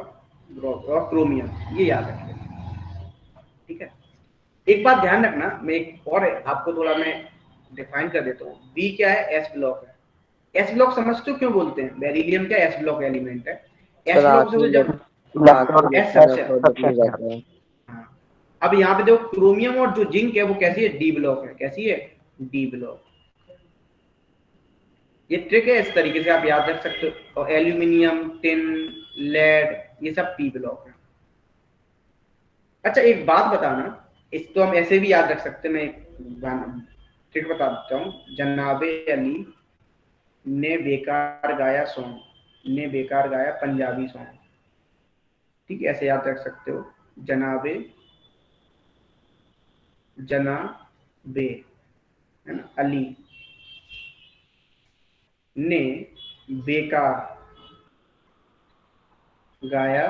क्रोमियम, ये याद रखिए, ठीक है। एक बात ध्यान रखना, मैं एक और आपको थोड़ा मैं डिफाइन कर देता हूँ। बी क्या है, एस ब्लॉक है। एस ब्लॉक समझते हो क्यों बोलते हैं, बेरिलियम क्या एस ब्लॉक एलिमेंट है। एस ब्लॉक से जब एस सबसे, हाँ अब यहाँ पे देखो क्रोमियम और जो जिंक है वो कैसी है, डी ब्लॉक है। कैसी है, डी ब्लॉक। ये ट्रिक है, इस तरीके से आप याद रख सकते हो। और एल्यूमिनियम, टिन, लेड, ये सब पी ब्लॉक है। अच्छा एक बात बताना, इस तो हम ऐसे भी याद रख सकते हैं, मैं एक ट्रिक बता देता हूँ। जनाबे अली ने बेकार गाया सॉन्ग, ने बेकार गाया पंजाबी सॉन्ग, ठीक है, ऐसे याद रख सकते हो। जनाबे, जनाबे है ना, अली ने बेकार गाया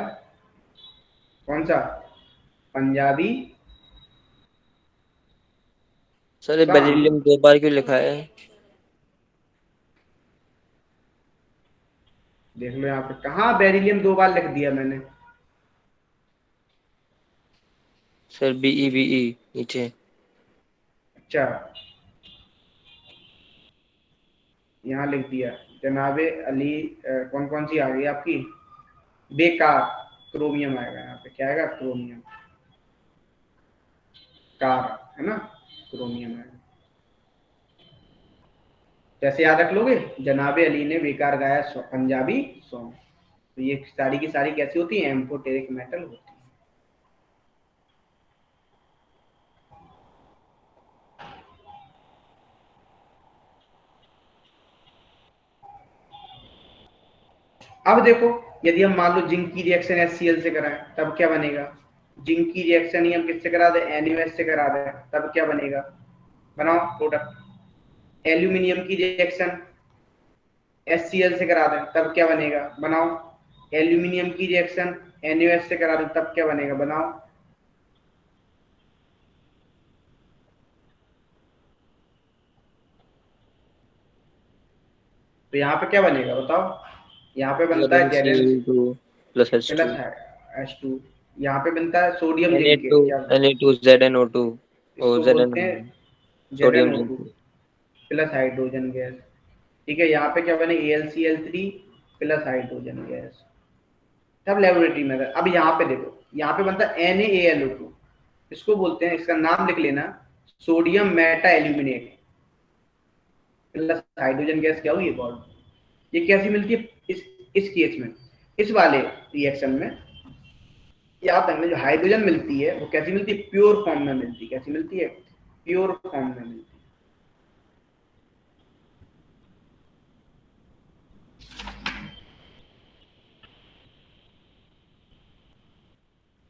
कौन सा, पंजाबी सर ये सॉन्ग। बेरिलियम 2 बार क्यों लिखा है? देख लो यहाँ पे कहाँ बेरिलियम 2 बार लिख दिया मैंने। सर BeBe नीचे। अच्छा यहाँ लिख दिया जनाबे अली, कौन कौन सी आ गई आपकी, बेकार, क्रोमियम आएगा यहाँ पे। क्या आएगा, क्रोमियम, कार है ना, क्रोमियम आएगा। कैसे याद रख लोगे, जनाबे अली ने बेकार गाया पंजाबी सॉन्ग। तो ये सारी की सारी कैसी होती है, एम्फोटेरिक मेटल होती है। अब देखो यदि हम मान लो जिंक की रिएक्शन HCl से कराएं तब क्या बनेगा, जिंक की रिएक्शन ही हम किससे करा दें, NaOH से करा दें, तब क्या बनेगा, बनाओ प्रोडक्ट। एल्यूमिनियम की रिएक्शन HCl से करा दें तब क्या बनेगा, बनाओ। एल्यूमिनियम की रिएक्शन NaOH से करा दें तब क्या बनेगा, बनाओ। तो यहाँ पे क्या बनेगा बताओ, यहाँ पे बनता है ZnCl2 plus plus H2 H2, यहाँ पे बनता है सोडियम जिंक के, Na2 क्या Na2 ZnO2 इसको और बोलते हैं sodium ZnO2 zinc. Plus hydrogen gas. ठीक है, यहाँ पे क्या बने, AlCl3 प्लस हाइड्रोजन गैस, सब लेबोरेटरी में। अब यहाँ पे देखो, यहाँ पे बनता है NaAlO2, इसको बोलते हैं, इसका नाम लिख लेना, sodium Meta aluminate plus hydrogen gas. क्या हुई बॉन्ड, ये कैसी मिलती है इस केस में, इस वाले रिएक्शन में याद रखना, जो हाइड्रोजन मिलती है वो कैसी मिलती है, प्योर फॉर्म में मिलती है। कैसी मिलती है, प्योर फॉर्म में मिलती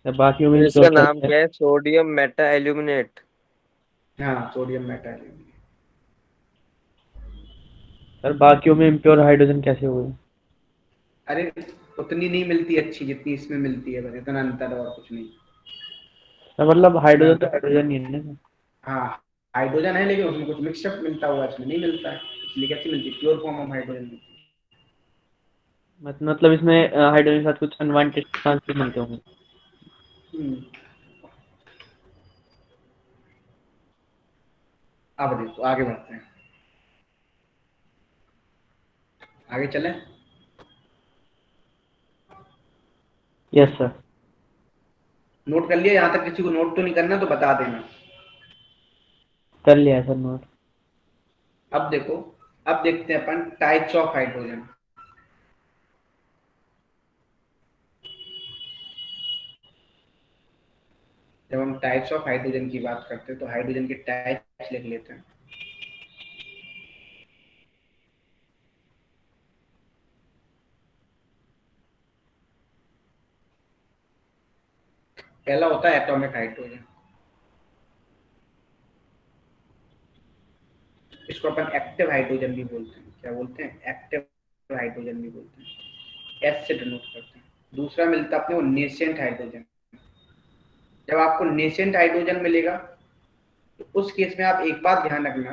है। बाकियों में इसका नाम क्या है? Sodium Meta aluminate. हाँ, सोडियम मेटा एल्यूमिनेट। सर बाकियों में इम्प्योर हाइड्रोजन कैसे हुए? अरे उतनी नहीं मिलती अच्छी जितनी इसमें मिलती है, बस इतना अंतर है और कुछ नहीं। सर मतलब हाइड्रोजन तो हाइड्रोजन ही है ना? हाँ हाइड्रोजन है लेकिन उसमें कुछ मिक्सअप मिलता हुआ इसमें नहीं मिलता है, इसलिए कैसी मिलती है, प्योर फॉर्म ऑफ हाइड्रोजन मिलती है। मतलब इसमें हाइड्रोजन के साथ कुछ अनवांटेड ट्रांसफर मिलते होंगे। अब देखो आगे बढ़ते हैं, आगे चलें। Yes sir. नोट कर लिया, यहाँ तक किसी को नोट तो नहीं करना तो बता देना। कर लिया है सर नोट। अब देखो, अब देखते हैं अपन टाइप्स ऑफ हाइड्रोजन। जब हम टाइप्स ऑफ हाइड्रोजन की बात करते हैं तो हाइड्रोजन के टाइप्स लिख लेते हैं। पहला होता है एटॉमिक हाइड्रोजन, इसको अपन एक्टिव हाइड्रोजन भी बोलते हैं। क्या बोलते हैं, एक्टिव हाइड्रोजन भी बोलते हैं, एस से डिनोट करते हैं। दूसरा मिलता है अपने को नेसेंट हाइड्रोजन। जब आपको नेसेंट हाइड्रोजन मिलेगा तो उस केस में आप एक बात ध्यान रखना,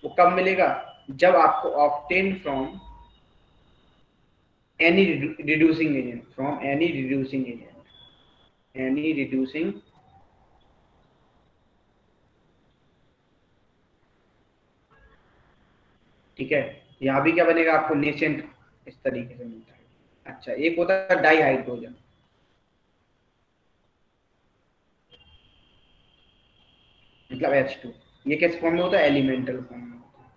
वो कब मिलेगा, जब आपको obtain from any reducing agent, from any reducing agent, any reducing ठीक है। यहाँ भी क्या बनेगा आपको, नेसेंट इस तरीके से मिलता है। अच्छा एक होता है डाई हाइड्रोजन, मतलब H2। ये किस फॉर्म में होता है? एलिमेंटल फॉर्म में होता है।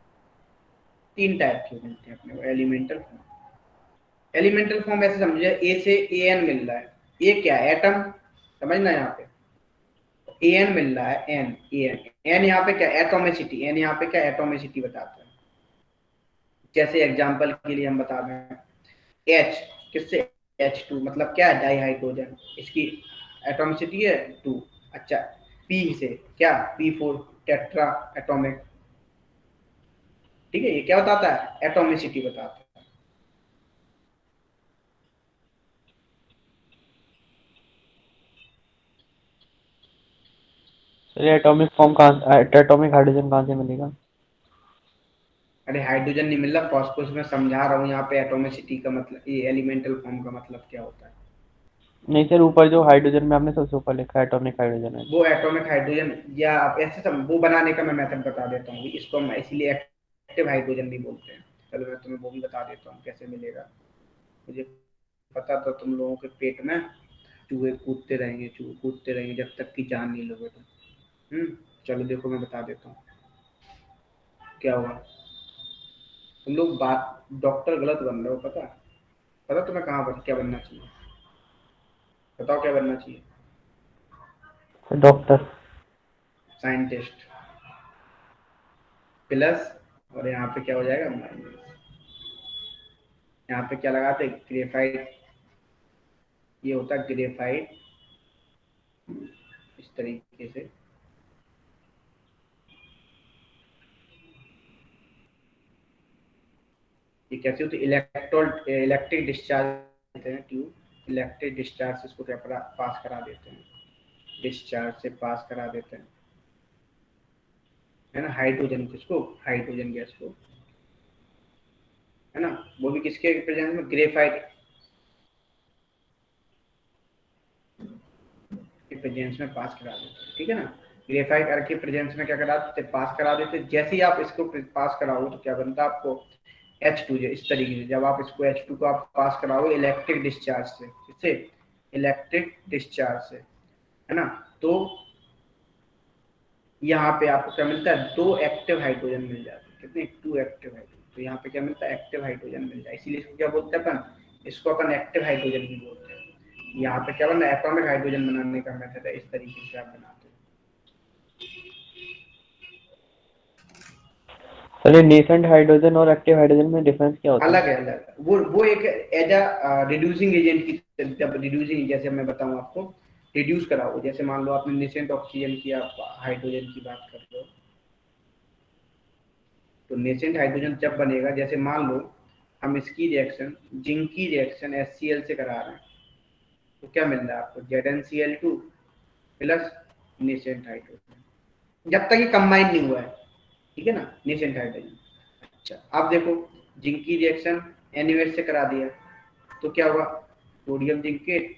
3 टाइप के मिलते हैं अपने को एलिमेंटल फॉर्म। एलिमेंटल फॉर्म ऐसे समझिए, ए से एन मिल रहा है। ए क्या है? एटम, समझना यहाँ पे। एन मिल रहा है, एन एन यहाँ पे क्या? एटोमिसिटी। एन यहाँ पे क्या? एटोमिसिटी बताता है। जैसे एग्जांपल के लिए हम बता दें, एच किससे? H2 मतलब क्या है? डाइहाइड्रोजन। इसकी एटोमिसिटी है 2। अच्छा, पी से क्या? P4 tetra atomic. ठीक है, ये क्या बताता है? एटोमिसिटी बताता है। सर एटॉमिक फॉर्म कहाँ, एटॉमिक हाइड्रोजन कहाँ से मिलेगा? अरे हाइड्रोजन नहीं मिल रहा, फॉस्फोरस में समझा रहा हूँ यहाँ पे एटोमिसिटी का मतलब, ये एलिमेंटल फॉर्म का मतलब क्या होता है। नहीं सर, ऊपर जो हाइड्रोजन में आपने सबसे ऊपर लिखा है एटॉमिक हाइड्रोजन है। वो एटॉमिक हाइड्रोजन, या आप ऐसे वो बनाने का मैं मेथड बता देता हूँ। इसको हम इसीलिए एक्टिव हाइड्रोजन भी बोलते हैं। चलो मैं तुम्हें वो भी बता देता हूँ कैसे मिलेगा। मुझे पता था तुम लोगों के पेट में चूहे कूदते रहेंगे जब तक कि जान नहीं लोगे तुम। चलो देखो मैं बता देता हूँ क्या होगा। तुम लोग बात डॉक्टर गलत बन रहे हो, पता तुम्हें कहाँ पर क्या बनना चाहिए? बताओ क्या बनना चाहिए? डॉक्टर। साइंटिस्ट प्लस, और यहाँ पे क्या हो जाएगा? माइनस। यहाँ पे क्या लगाते? ग्रेफाइट। ये होता है ग्रेफाइट, इस तरीके से। ये कैसे होती है? इलेक्ट्रिक डिस्चार्ज देते हैं ट्यूब। इलेक्ट्रिक डिस्चार्ज से इसको क्या पास करा देते हैं? डिस्चार्ज से पास करा देते हैं, है ना, हाइड्रोजन किसको? हाइड्रोजन गैस को, है ना। वो भी किसके प्रेजेंस में? ग्रेफाइट के प्रेजेंस में पास करा देते हैं, ठीक है ना। ग्रेफाइट अर्क के प्रेजेंस में क्या करा देते? पास करा देते। जैसे ही आप इसको पास कराओगे तो क्या बनता है आपको? H2। इस तरीके से जब आप इसको H2 को आप पास कराओगे इलेक्ट्रिक डिस्चार्ज से, किससे? इलेक्ट्रिक डिस्चार्ज से, है ना। तो यहाँ पे आपको क्या मिलता है? 2 एक्टिव हाइड्रोजन मिल जाते हैं। कितने? 2 एक्टिव हाइड्रोजन। तो यहाँ पे क्या मिलता है? एक्टिव हाइड्रोजन मिल जाए। इसीलिए इसको क्या बोलते हैं अपन? इसको अपन एक्टिव हाइड्रोजन भी बोलते हैं। यहाँ पे क्या बनना है? एटॉमिक हाइड्रोजन बनाने का मेथड है। इस तरीके से आप बनाते हैं। सर ये नेसेंट हाइड्रोजन और एक्टिव हाइड्रोजन में डिफरेंस क्या होता है? अलग है, अलग। वो एक एज अ रिड्यूसिंग एजेंट की, जब रिड्यूसिंग, जैसे मैं बताऊं आपको, रिड्यूस कराओ। जैसे मान लो आपने नेसेंट ऑक्सीजन की, आप हाइड्रोजन की बात कर रहे हो, तो नेसेंट हाइड्रोजन जब बनेगा, जैसे मान लो हम इसकी रिएक्शन, जिंक की रिएक्शन HCl से करा रहे हैं, तो क्या मिल रहा है आपको? ZnCl2 प्लस नेसेंट हाइड्रोजन, जब तक ये कंबाइन नहीं हुआ है, ठीक है ना, नेसेंट हाइड्रोजन। अच्छा, अब देखो जिंक की रिएक्शन NaOH से करा दिया, तो क्या हुआ? सोडियम जिंकेट,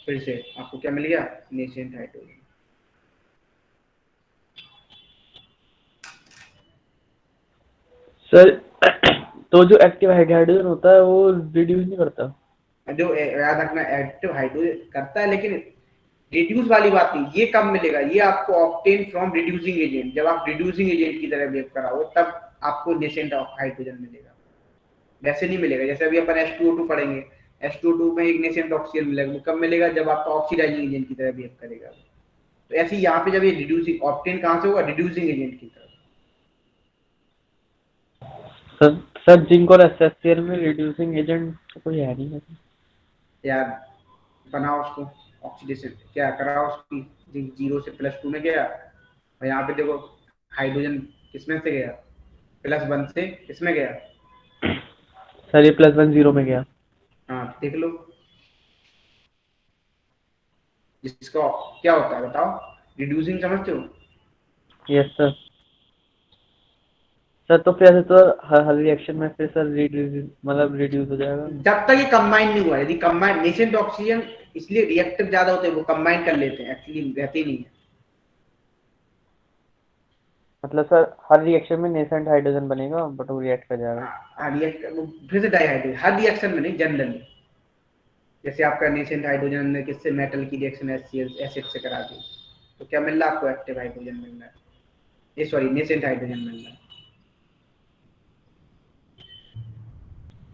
फिर से आपको क्या मिल गया? Nascent hydrogen. सर तो जो एक्टिव हाइड्रोजन होता है वो रिड्यूस नहीं करता? जो याद रखना, एक्टिव हाइड्रोजन करता है, लेकिन रिड्यूस वाली बात नहीं। ये कब मिलेगा? ये आपको ऑब्टेन फ्रॉम रिड्यूसिंग एजेंट। जब आप रिड्यूसिंग एजेंट की तरह बिहेव कराओ तब आपको नेसेंट हाइड्रोजन मिलेगा। वैसे नहीं मिलेगा। जैसे अभी अपन H2O2 पढ़ेंगे, H2O2 में एक नेसेंट ऑक्सीजन मिलेगा। वो कब मिलेगा? जब आपका ऑक्सीडाइजिंग एजेंट की तरह बिहेव करेगा। तो ऐसे ही यहाँ पे जब ये रिड्यूसिंग ऑब्टेन कहाँ से होगा? रिड्यूसिंग एजेंट की तरह। सर जिंक और HCl में रिड्यूसिंग एजेंट कोई है नहीं है? यार बनाओ उसको, ऑक्सीडेशन क्या कराओ उसकी, जिंक 0 से +2 में गया, और यहाँ पे देखो हाइड्रोजन किसमें से गया? +1 से किसमें गया? सर ये +1 0 में गया। हाँ देख लो, जिसका क्या होता है बताओ? रिड्यूसिंग समझते हो? Yes sir. सर तो फिर ऐसे तो हर रिएक्शन में फिर सर रिड्यूस हो जाएगा जब तक ये कंबाइन नहीं हुआ। यदि कंबाइन, नेसेंट ऑक्सीजन इसलिए रिएक्टिव ज्यादा होते हैं, वो कंबाइन कर लेते हैं, एक्चुअली रहते नहीं है। मतलब सर हर रिएक्शन में नेसेंट हाइड्रोजन बनेगा बट वो रिएक्ट कर जाएगा। फिर से डाइहाइड्रोजन हर रिएक्शन में नहीं, जनरली। जैसे आपका नेसेंट हाइड्रोजन ने किससे? मेटल की रिएक्शन HCl एसिड से करा दी, तो क्या मिल रहा है आपको? एक्टिव हाइड्रोजन मिल रहा है, ये सॉरी नेसेंट हाइड्रोजन मिल रहा है।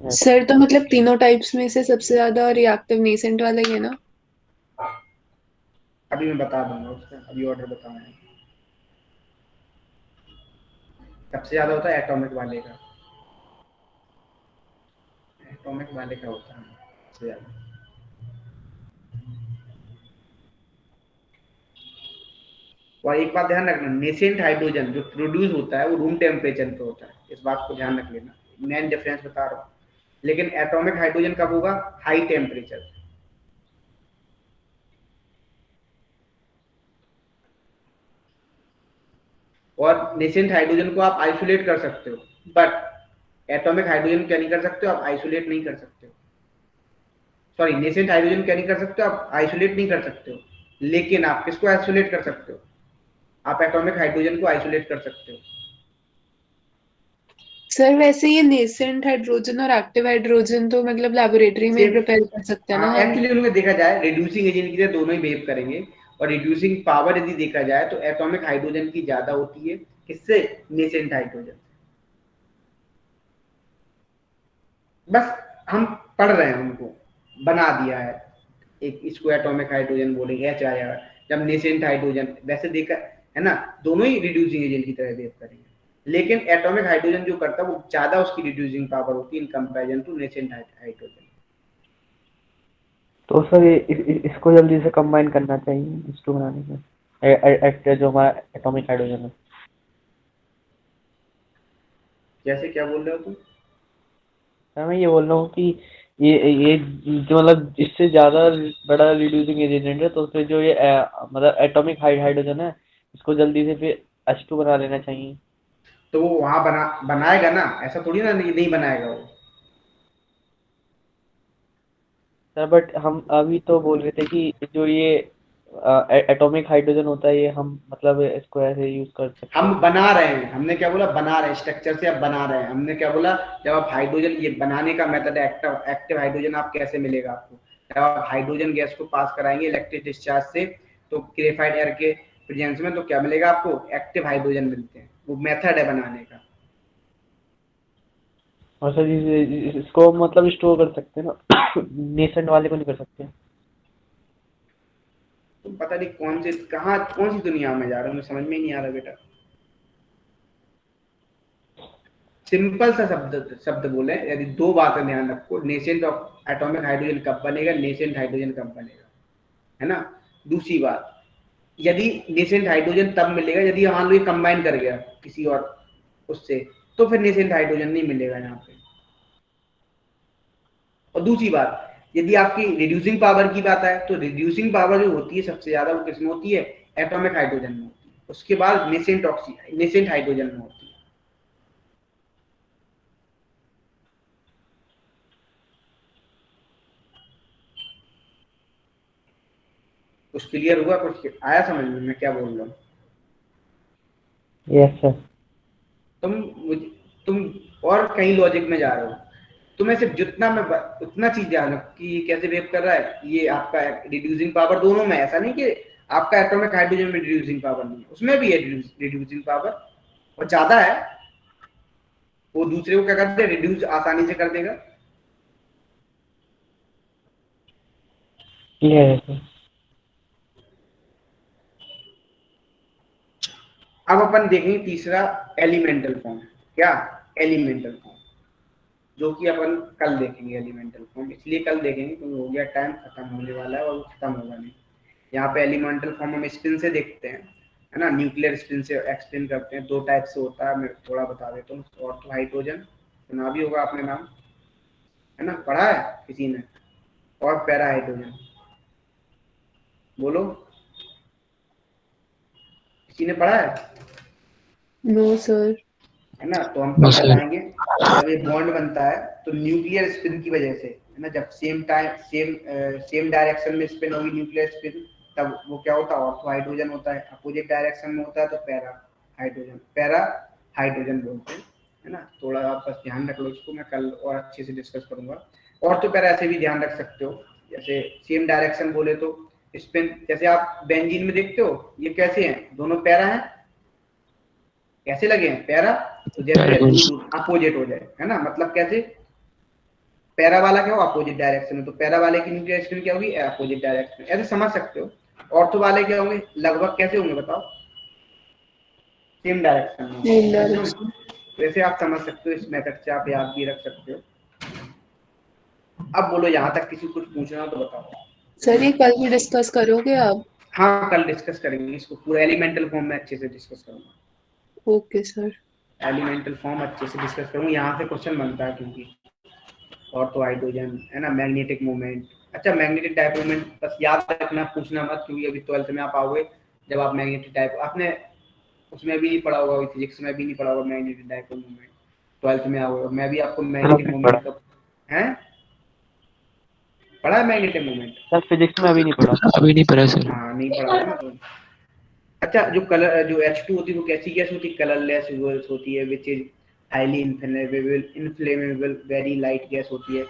सर तो मतलब तीनों टाइप्स में से सबसे ज्यादा रिएक्टिव नेसेंट वाला ही है ना? अभी मैं बता दूंगा उसका, अभी ऑर्डर बताऊंगा। सबसे ज्यादा होता है एटॉमिक वाले का, एटॉमिक वाले का होता है सबसे ज्यादा। और एक बात ध्यान रखना, नेसेंट हाइड्रोजन जो प्रोड्यूस होता है वो रूम टेम्परेचर पे होता है, इस बात को ध्यान रख लेना, मेन डिफरेंस बता रहा हूँ। लेकिन एटॉमिक हाइड्रोजन कब होगा? High temperature. और नेसेंट हाइड्रोजन को आप आइसोलेट कर सकते हो, बट एटॉमिक हाइड्रोजन क्या नहीं कर सकते हो आप? आइसोलेट नहीं कर सकते हो। सॉरी, नेसेंट हाइड्रोजन क्या नहीं कर सकते हो आप? आइसोलेट नहीं कर सकते हो। लेकिन आप किसको आइसोलेट कर सकते हो? आप एटॉमिक हाइड्रोजन को आइसोलेट कर सकते हो। सर वैसे ये नेसेंट हाइड्रोजन और एक्टिव हाइड्रोजन तो मतलब लेबोरेटरी में सेम, प्रिपेयर कर सकते हैं ना हाँ हम? एक्चुअली उनमें देखा जाए रिड्यूसिंग एजेंट की तरह दोनों ही बिहेव करेंगे, और रिड्यूसिंग पावर यदि देखा जाए तो एटॉमिक हाइड्रोजन की ज्यादा होती है, किससे? Nascent hydrogen. बस हम पढ़ रहे हैं, उनको बना दिया है, एक इसको एटॉमिक हाइड्रोजन बोलेंगे, एच आया, जब नेसेंट हाइड्रोजन, वैसे देखा है ना, दोनों ही रिड्यूसिंग एजेंट की तरह बिहेव करेंगे। लेकिन एटॉमिक हाइड्रोजन जो करता है वो ज्यादा उसकी रिड्यूसिंग पावर होती है in comparison to nascent hydrogen. तो सर इसको जल्दी से कंबाइन करना चाहिए इसको बनाने में, जो हमारा एटॉमिक हाइड्रोजन है। जैसे क्या बोल रहे हो तुम? सर मैं ये बोल रहा हूँ कि ये जो मतलब इससे ज़्यादा बड़ा रिड्यूसिंग एजेंट है, तो फिर जो ये मतलब एटॉमिक हाइड्रोजन है, इसको जल्दी से फिर H2 बना लेना चाहिए। तो वो वहां बनाएगा ना, ऐसा थोड़ी ना नहीं बनाएगा वो। सर बट हम अभी तो बोल रहे थे कि जो ये एटॉमिक हाइड्रोजन होता है, ये हम मतलब इसको ऐसे यूज कर सकते हम हैं। बना रहे हैं, हमने क्या बोला? बना रहे हैं, स्ट्रक्चर से अब बना रहे हैं। हमने क्या बोला? जब आप हाइड्रोजन, ये बनाने का मेथड है एक्टिव हाइड्रोजन, आप कैसे मिलेगा आपको? जब आप हाइड्रोजन गैस को पास कराएंगे इलेक्ट्रिक डिस्चार्ज से, तो ग्रेफाइट एयर के प्रेजेंस में, तो क्या मिलेगा आपको? एक्टिव हाइड्रोजन मिलते हैं। वो मेथड है बनाने का। और सर इसको मतलब स्टोर कर सकते हैं ना, नेसेंट वाले को नहीं कर सकते। तुम पता नहीं कौन सी दुनिया में जा रहे हो, मुझे समझ में ही नहीं आ रहा बेटा। सिंपल सा शब्द बोले, यदि दो बातें ध्यान रखो, नेसेंट ऑफ एटॉमिक हाइड्रोजन कब बनेगा, नेसेंट हाइड्रोजन कब बनेगा, है ना। दूसरी बात, यदि नेसेंट हाइड्रोजन तब मिलेगा यदि मान लो ये कंबाइन कर गया किसी और उससे, तो फिर नेसेंट हाइड्रोजन नहीं मिलेगा यहाँ पे। और दूसरी बात, यदि आपकी रिड्यूसिंग पावर की बात है, तो रिड्यूसिंग पावर जो होती है सबसे ज्यादा वो किसमें होती है? एटॉमिक हाइड्रोजन में होती है। उसके बाद नेसेंट हाइड्रोजन में होती है। कुछ क्लियर हुआ? कुछ आया समझ में मैं क्या बोल रहा हूँ? Yes sir. तुम और कहीं लॉजिक में जा रहे हो। तुम्हें सिर्फ जितना मैं उतना चीज ध्यान रखो कि ये कैसे बिहेव कर रहा है। ये आपका रिड्यूसिंग पावर दोनों में, ऐसा नहीं कि आपका एटॉमिक हाइड्रोजन में रिड्यूसिंग पावर नहीं है, उसमें भी है रिड्यूसिंग पावर, और ज्यादा है। वो दूसरे को क्या करते हैं? रिड्यूस आसानी से कर देगा। यस। अब अपन देखेंगे तीसरा, एलिमेंटल फॉर्म। क्या? एलिमेंटल फॉर्म, जो कि अपन कल देखेंगे। एलिमेंटल फॉर्म इसलिए कल देखेंगे क्योंकि हो गया टाइम, खत्म होने वाला है, और वो खत्म होगा नहीं। यहाँ पे एलिमेंटल फॉर्म हम स्पिन से देखते हैं, है ना, न्यूक्लियर स्पिन से एक्सप्लेन करते हैं। दो टाइप से होता है, मैं थोड़ा बता देता हूँ। ऑर्थो हाइड्रोजन सुना भी होगा आपने नाम, है ना, पढ़ा है किसी ने? और पैरा हाइड्रोजन, बोलो, किसी ने पढ़ा है? No sir. है ना, तो हम कब बताएंगे? जब ये बॉन्ड बनता है तो न्यूक्लियर स्पिन की वजह से, है ना, जब सेम डायरेक्शन में स्पिन होगी न्यूक्लियर स्पिन, तब वो क्या होता है? ऑर्थो हाइड्रोजन होता है। अपोजिट डायरेक्शन में होता है तो पैरा हाइड्रोजन बोलते हैं, है ना। थोड़ा आप बस ध्यान रख लो इसको, मैं कल और अच्छे से डिस्कस करूंगा। और तो पैरा ऐसे भी ध्यान रख सकते हो, जैसे सेम डायरेक्शन बोले तो स्पिन, जैसे आप बेंजीन में देखते हो ये कैसे हैं, दोनों पैरा हैं, कैसे लगे हैं पैरा, तो जैसे अपोजिट हो जाए, है ना, मतलब कैसे, पैरा वाला क्या हो अपोजिट डायरेक्शन में, तो पैरा वाले की न्यूक्लियर स्पिन क्या होगी अपोजिट डायरेक्शन, ऐसे समझ सकते हो। ऑर्थो वाले क्या होंगे, लगभग कैसे होंगे बताओ, सेम डायरेक्शन में, Same direction. वैसे आप समझ सकते हो, इस मेथड से आप याद भी रख सकते हो। अब बोलो यहाँ तक किसी कुछ पूछना हो तो बताओ। सर ये कल भी डिस्कस करोगे आप? हाँ कल डिस्कस करेंगे इसको, पूरा एलिमेंटल फॉर्म में अच्छे से डिस्कस करूंगा। Okay sir. एलिमेंटल फॉर्म अच्छे से डिस्कस करूंगा, यहाँ से क्वेश्चन बनता है क्योंकि, और तो हाइड्रोजन है ना, मैग्नेटिक मूवमेंट, अच्छा मैग्नेटिक डायपोल मूवमेंट बस याद रखना, पूछना मत, क्योंकि अभी 12th में आप आओगे, जब आप मैग्नेटिक डायपोल, आपने उसमें भी नहीं पढ़ा होगा, फिजिक्स में भी नहीं पढ़ा होगा मैग्नेटिक डायपोल मूवमेंट, 12th में आओगे, मैं भी आपको मैग्नेटिक मूवमेंट का है पढ़ा है, मैग्नेटिक मूवमेंट सर फिजिक्स में अभी नहीं पढ़ा। अभी नहीं पढ़ा सर। हाँ नहीं पढ़ा होगा ना तो। अच्छा जो कलर, जो H2 होती है वो कैसी गैस होती है, कलरलेस होती है, which is highly inflammable very light gas होती है।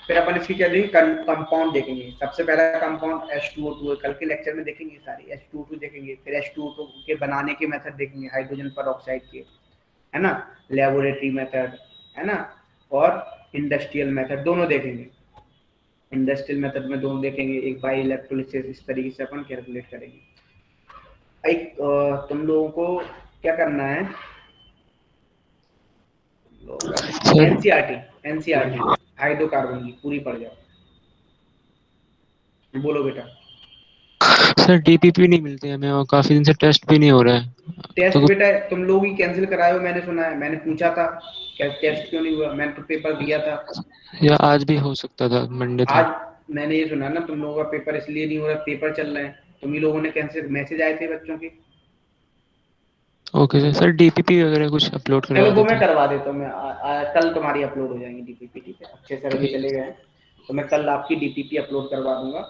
फिर अपन इसकी क्या देखेंगे, कंपाउंड देखेंगे, सबसे पहला कंपाउंड H2O2 है, कल के लेक्चर में देखेंगे सारी, H2O2 देखेंगे, फिर H2O2 के बनाने के मेथड देखेंगे, हाइड्रोजन पेरोक्साइड के, है ना, लेबोरेटरी मेथड, है ना, और इंडस्ट्रियल मेथड दोनों देखेंगे। इंडस्ट्रियल मेथड में दोनों देखेंगे, एक बाई इलेक्ट्रोलिसिस, इस तरीके से अपन कैलकुलेट करेंगे। एक तुम लोगों को क्या करना है, एनसीईआरटी हाइड्रोकार्बन की पूरी पढ़ जाओ। बोलो बेटा। सर डीपीपी नहीं मिलते हमें, और काफी दिन से टेस्ट भी नहीं हो रहा है। टेस्ट तो बेटा तुम लोग ही कैंसिल कराए हो, मैंने सुना है, मैंने पूछा था क्या टेस्ट क्यों नहीं हुआ, मैंने तो पेपर दिया था, या आज भी हो सकता था, मंडे था। आज मैंने ये सुना ना तुम लोगों का पेपर इसलिए नहीं हो रहा, पेपर चल रहे हैं, तुम ही लोगों ने कैंसिल, मैसेज आए थे बच्चों के। ओके सर डीपीपी वगैरह कुछ अपलोड चलो करवा वो मैं देते। करवा देता हूँ, मैं कल तुम्हारी अपलोड हो जाएंगी डीपीपी, ठीक है, अच्छे सर भी चले गए हैं, तो मैं कल आपकी डीपीपी अपलोड करवा दूंगा।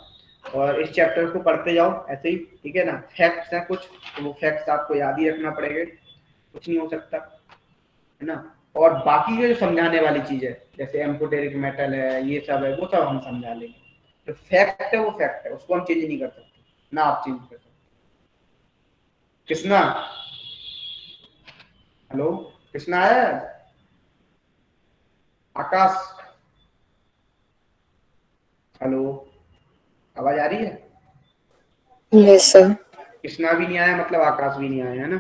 और इस चैप्टर को पढ़ते जाओ ऐसे ही, ठीक है ना, फैक्ट्स हैं कुछ, तो वो फैक्ट्स आपको याद ही रखना पड़ेगा, कुछ नहीं हो सकता, है ना। और बाकी जो समझाने वाली चीज है, जैसे एम्फोटेरिक मेटल है, ये सब है, वो सब हम समझा लेंगे। तो फैक्ट है वो फैक्ट है, उसको हम चेंज नहीं कर सकते, ना आप चेंज कर सकते। कृष्णा, हेलो कृष्णा है, आकाश, हेलो आवाज आ रही है? Yes sir. कृष्णा भी नहीं आया, मतलब आकाश भी नहीं आया, है ना।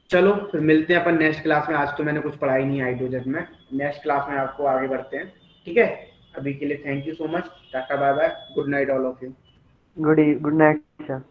चलो फिर मिलते हैं अपन नेक्स्ट क्लास में, आज तो मैंने कुछ पढ़ाई नहीं हाइड्रोजन में, नेक्स्ट क्लास में आपको आगे बढ़ते हैं, ठीक है। अभी के लिए thank you so much, ta-ta bye bye, good night all of you. Good night sir.